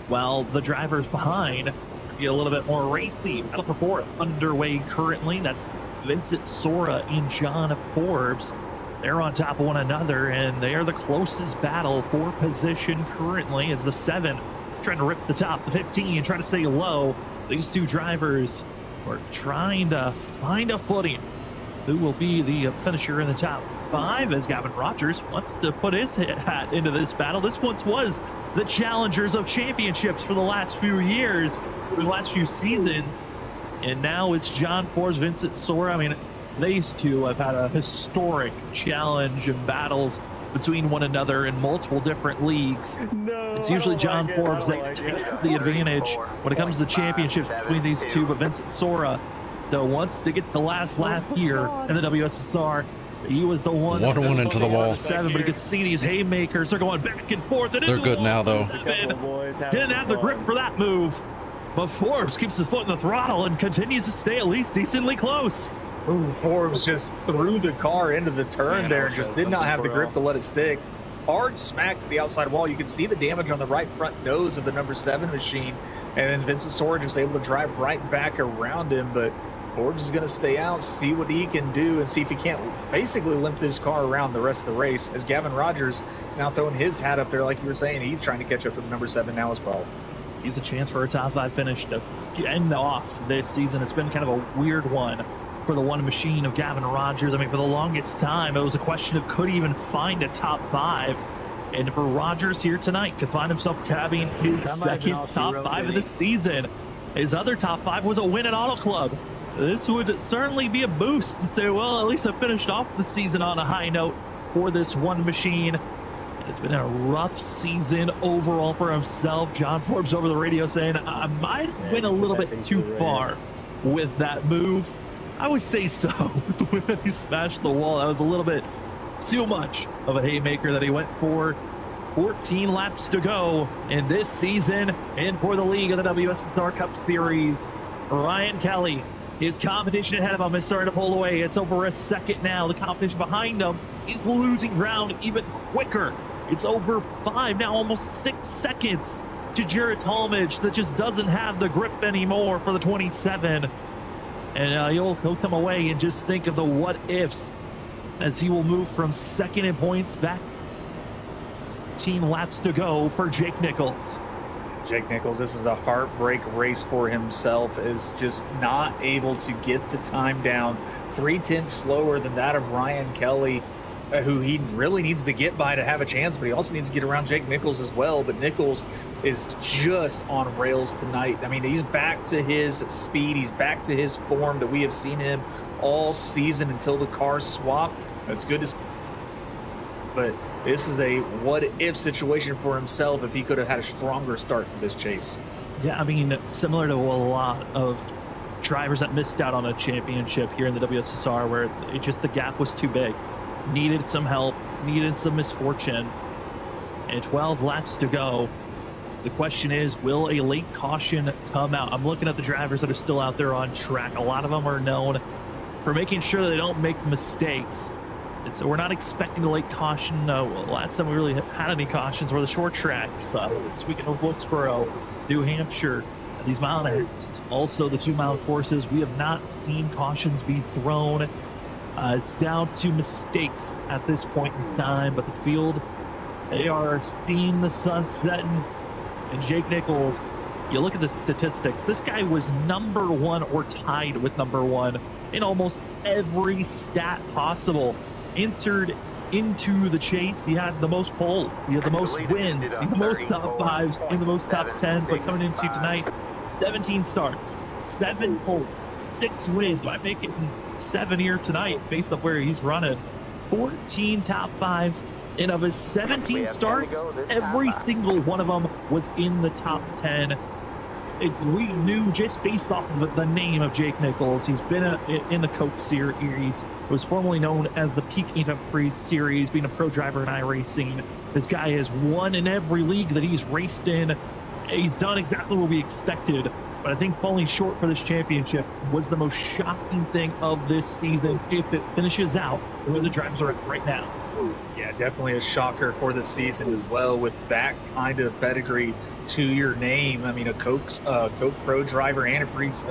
while the drivers behind get a little bit more racy. Battle for 4th underway currently. That's Vincent Sora and John Forbes. They're on top of one another, and they are the closest battle for position currently, as the 7 trying to rip the top, the 15 trying to stay low. These two drivers are trying to find a footing. Who will be the finisher in the top 5, as Gavin Rogers wants to put his hat into this battle. This once was the challengers of championships for the last few years, for the last few seasons. And now it's John Forbes, Vincent Sora. I mean, these two have had a historic challenge and battles between one another in multiple different leagues. It's usually John Forbes that takes the advantage when it comes to the championships between these two, but Vincent Sora So once they get the last lap here in the WSSR, he was the one. 1-1 into the wall. 7, but you can see these haymakers are going back and forth. And They're good now, though. Didn't have the grip for that move, but Forbes keeps his foot in the throttle and continues to stay at least decently close. Ooh, Forbes just threw the car into the turn there and just did not have the grip to let it stick. Hard smack to the outside wall. You can see the damage on the right front nose of the number 7 machine. And then Vincent Sora just able to drive right back around him. But Forbes is going to stay out, see what he can do, and see if he can't basically limp this car around the rest of the race. As Gavin Rogers is now throwing his hat up there, like you were saying, he's trying to catch up to the number 7 now as well. He's a chance for a top 5 finish to end off this season. It's been kind of a weird one for the one machine of Gavin Rogers. I mean, for the longest time, it was a question of could he even find a top 5. And for Rogers here tonight, could find himself having his second top 5 of the season. His other top 5 was a win at Auto Club. This would certainly be a boost to say, well, at least I finished off the season on a high note for this one machine. It's been a rough season overall for himself. John Forbes over the radio saying, I might have went a little bit too far with that move. I would say so. The way that he smashed the wall, that was a little bit too much of a haymaker that he went for. 14 laps to go in this season and for the league of the WSSR Cup Series. Ryan Kelly, his competition ahead of him is starting to pull away. It's over a second now. The competition behind him is losing ground even quicker. It's over 5 now, almost 6 seconds to Jarrett Talmadge that just doesn't have the grip anymore for the 27. And he'll come away and just think of the what ifs as he will move from second in points back 15 laps to go for Jake Nichols. Jake Nichols, this is a heartbreak race for himself, is just not able to get the time down. 3/10 slower than that of Ryan Kelly, who he really needs to get by to have a chance, but he also needs to get around Jake Nichols as well. But Nichols is just on rails tonight. I mean, he's back to his speed. He's back to his form that we have seen him all season until the cars swap. It's good to see. But this is a what-if situation for himself if he could have had a stronger start to this chase. Yeah, I mean, similar to a lot of drivers that missed out on a championship here in the WSSR where the gap was too big. Needed some help, needed some misfortune, and 12 laps to go. The question is, will a late caution come out? I'm looking at the drivers that are still out there on track. A lot of them are known for making sure that they don't make mistakes. And so we're not expecting a late caution. Last time we really had any cautions were the short tracks. This weekend of Wilkesboro, New Hampshire, these mountains. Also the 2-mile courses. We have not seen cautions be thrown. It's down to mistakes at this point in time, but the field, they are seeing the sun setting. And Jake Nichols, you look at the statistics, this guy was number 1 or tied with number 1 in almost every stat possible. Entered into the chase, he had the most pole, he had the most wins, he had the most top 5s, and the most top 10s. But coming into tonight, 17 starts, 7 poles, 6 wins. I make it 7 here tonight based on where he's running. 14 top 5s, and of his 17 starts, every single one of them was in the top 10. We knew just based off of the name of Jake Nichols, he's been in the Coke Series, was formerly known as the Peak Antifreeze Series, being a pro driver in iRacing. This guy has won in every league that he's raced in. He's done exactly what we expected, but I think falling short for this championship was the most shocking thing of this season if it finishes out where the drivers are at right now. Yeah, definitely a shocker for the season as well with that kind of pedigree to your name. I mean, a Coke Pro driver, antifreeze,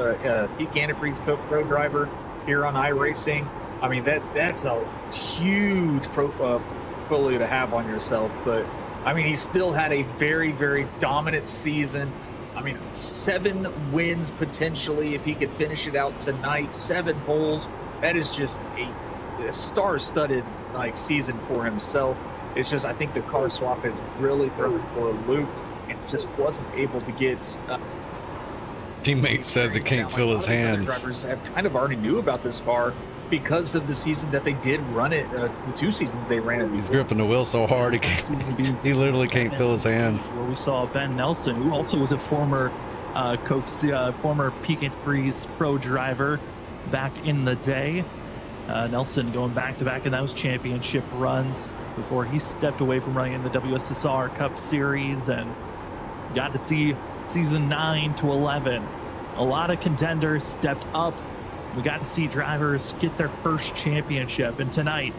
Peak Antifreeze Coke Pro driver here on iRacing. I mean, that's a huge portfolio to have on yourself. But I mean, he still had a very, very dominant season. I mean, 7 wins potentially if he could finish it out tonight. 7 poles. That is just a star-studded season for himself. It's just, I think the car swap has really thrown him for a loop and just wasn't able to get. Teammate says it can't feel his hands. Drivers have kind of already knew about this car because of the season that they did run it. The 2 seasons they ran it. He's gripping the wheel so hard he literally can't feel his hands. Where we saw Ben Nelson, who also was a former former Peak and Freeze pro driver. back in the day. Nelson going back-to-back in those championship runs before he stepped away from running in the WSSR Cup Series, and got to see season 9 to 11. A lot of contenders stepped up. We got to see drivers get their first championship, and tonight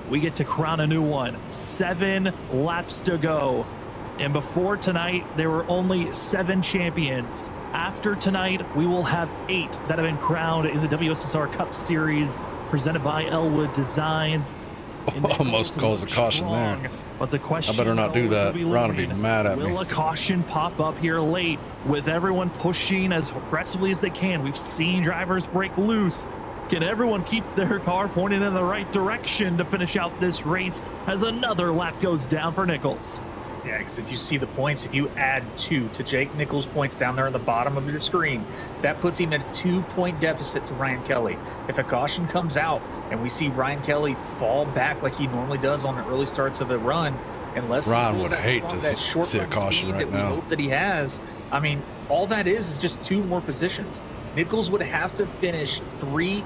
we get to crown a new one. 7 laps to go. And before tonight, there were only 7 champions. After tonight, we will have 8 that have been crowned in the WSSR Cup Series presented by Elwood Designs. Almost calls a caution there. But the question, I better not do that. Ron will be mad at me. Will a caution pop up here late with everyone pushing as aggressively as they can? We've seen drivers break loose. Can everyone keep their car pointed in the right direction to finish out this race as another lap goes down for Nichols? Yeah, because if you see the points, if you add 2 to Jake Nichols' points down there on the bottom of your screen, that puts him at a 2-point deficit to Ryan Kelly. If a caution comes out and we see Ryan Kelly fall back like he normally does on the early starts of a run, unless Ryan would hate to short see a caution right now. We hope that he has. I mean, all that is just 2 more positions. Nichols would have to finish 3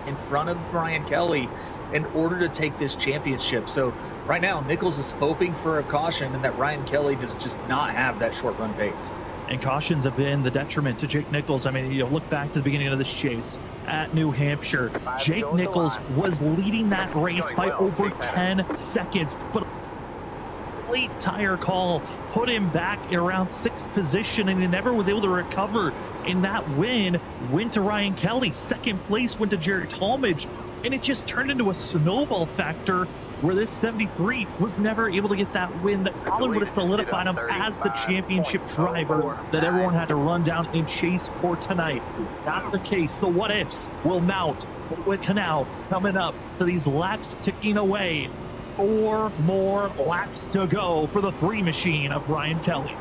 in front of Ryan Kelly in order to take this championship. So right now, Nichols is hoping for a caution and that Ryan Kelly does just not have that short run pace. And cautions have been the detriment to Jake Nichols. I mean, you look back to the beginning of this chase at New Hampshire. Jake Nichols was leading that race by over 10 seconds, but a late tire call put him back around 6th position, and he never was able to recover. In that win, went to Ryan Kelly. 2nd place went to Jared Talmadge, and it just turned into a snowball factor where this 73 was never able to get that win that probably would have solidified him as the championship driver that everyone had to run down and chase for tonight. Not the case. The what ifs will mount with Canal coming up to these laps ticking away. 4 more laps to go for the 3 machine of Ryan Kelly.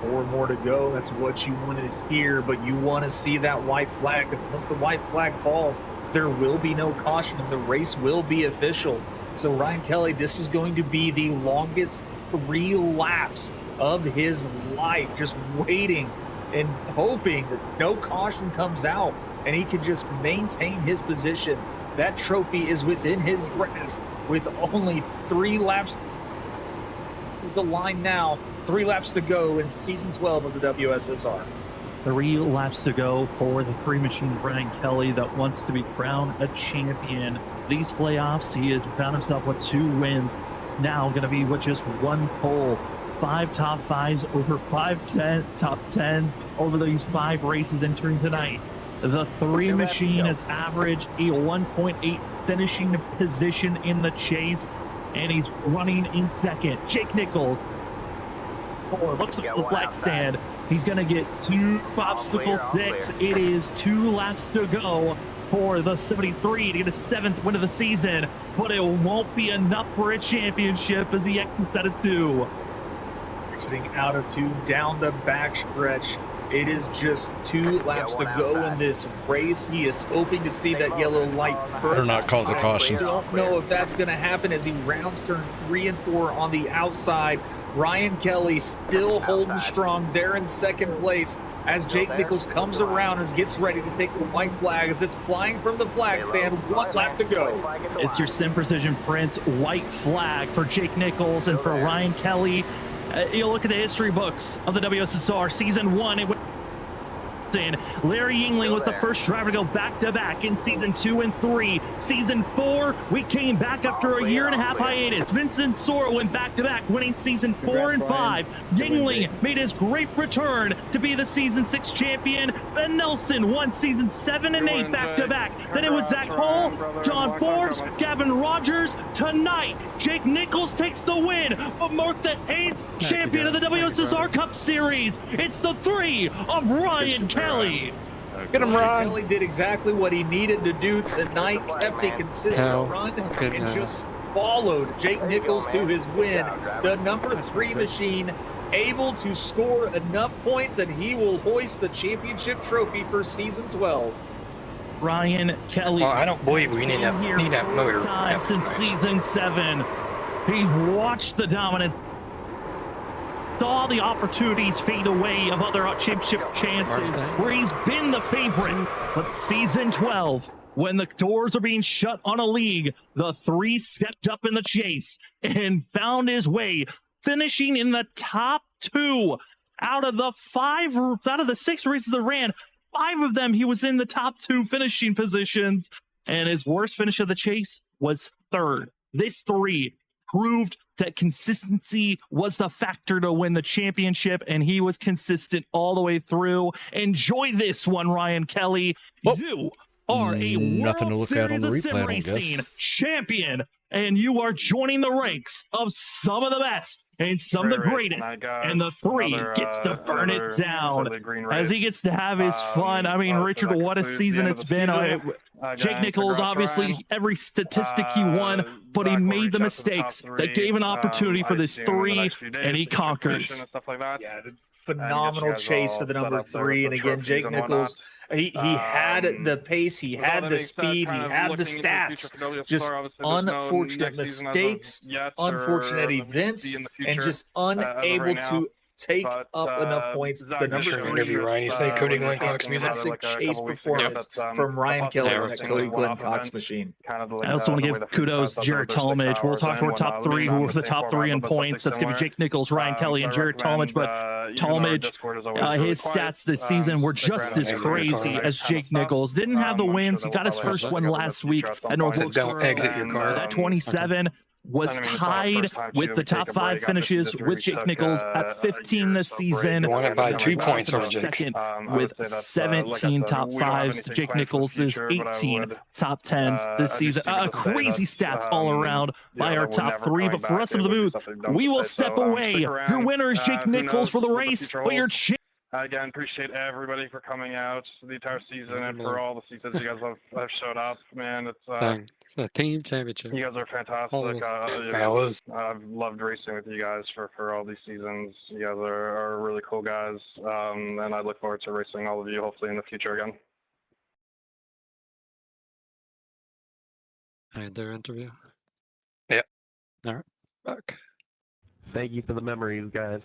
4 more to go. That's what you wanted to hear, but you want to see that white flag, because once the white flag falls, there will be no caution and the race will be official. So Ryan Kelly, this is going to be the longest 3 laps of his life, just waiting and hoping that no caution comes out and he can just maintain his position. That trophy is within his grasp with only 3 laps. The line now, 3 laps to go in season 12 of the WSSR. 3 laps to go for the 3 machine Ryan Kelly that wants to be crowned a champion. These playoffs, he has found himself with 2 wins. Now going to be with just 1 pole. 5 top 5s over 5 top 10s over these 5 races entering tonight. The 3 machine has averaged a 1.8 finishing position in the chase, and he's running in 2nd. Jake Nichols looks at the flag stand. He's going to get 2 obstacle sticks. It is 2 laps to go for the 73 to get a 7th win of the season, but it won't be enough for a championship as he exits out of 2. Exiting out of 2 down the backstretch. It is just 2 laps to go in this race. He is hoping to see that yellow light first. Better not cause a caution. I don't know if that's going to happen as he rounds turn 3 and 4 on the outside. Ryan Kelly still holding strong there in 2nd place as Jake Nichols comes around and gets ready to take the white flag as it's flying from the flag stand. 1 lap to go. It's your Sim Precision Prince white flag for Jake Nichols and for Ryan Kelly. You look at the history books of the WSSR season 1. It went Larry Yingling was the first driver to go back-to-back in season 2 and 3. Season 4, we came back after a 1.5-year hiatus. Vincent Sora went back-to-back, winning season 4 and 5. Yingling made his great return to be the season 6 champion. Ben Nelson won season 7 and 8 back-to-back. Then it was Zach Hull, John Forbes, Gavin Rogers. Tonight, Jake Nichols takes the win, but marked the 8th champion of the WSSR Cup Series. It's the 3 of Ryan Kelly. Get him, Ryan. Kelly did exactly what he needed to do tonight, kept a consistent run, and just followed Jake Nichols to his win. The number 3 machine able to score enough points, and he will hoist the championship trophy for season 12. Ryan Kelly. Well, I don't believe we need that motor. Since season 7, he watched the dominance saw the opportunities fade away of other championship chances where he's been the favorite. But season 12, when the doors are being shut on a league, the 3 stepped up in the chase and found his way, finishing in the top 2 out of the 6 races that ran. 5 of them he was in the top 2 finishing positions, and his worst finish of the chase was 3rd. This 3 proved that consistency was the factor to win the championship, and he was consistent all the way through. Enjoy this one, Ryan Kelly. Well, you are a nothing to World look at on Series the of replay, Sim I don't Racing guess. champion, and you are joining the ranks of some of the best and some of the greatest. And the 3 gets to burn it down as he gets to have his fun. I mean, Richard, what a season it's been. Jake Nichols, obviously, every statistic he won, but he made the mistakes that gave an opportunity for this 3, and he conquers. Yeah, phenomenal chase for the number 3. And again, Jake Nichols, he had the pace, he had the speed, he had the stats. Just unfortunate mistakes, unfortunate events, and just unable to take up enough points. The number 3 interview Ryan, you say Cody Glenn Cox music. classic chase performance from Ryan Kelly on that Cody Glenn Cox machine. I also want to give kudos to Jared Talmadge. We'll talk to our top 3, who were the top 3 in points. That's going to be Jake Nichols, Ryan Kelly, and Jared Talmadge. But Talmadge, his stats this season were just as crazy as Jake Nichols. Didn't have the wins. He got his first one last week at Norfolk. Don't exit your car. That 27 was tied with the top 5 finishes with Jake Nichols at 15 this season. You won it by 2 points over Jake. Second with 17 top 5s to Jake Nichols' 18 top 10s this season. Crazy stats all around by our top 3. But for us in the booth, we will step away. Your winner is Jake Nichols for the race, but your Again, appreciate everybody for coming out the entire season and for all the seasons you guys have showed up. Man, it's a team championship. you guys are fantastic. I've loved racing with you guys for all these seasons. You guys are really cool guys, and I look forward to racing all of you hopefully in the future again. I had their interview. Yeah. All right. Back. Thank you for the memories, guys.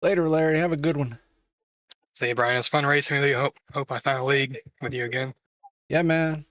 Later, Larry. Have a good one. See you, Brian. It's fun racing with you. Hope I find a league with you again. Yeah, man.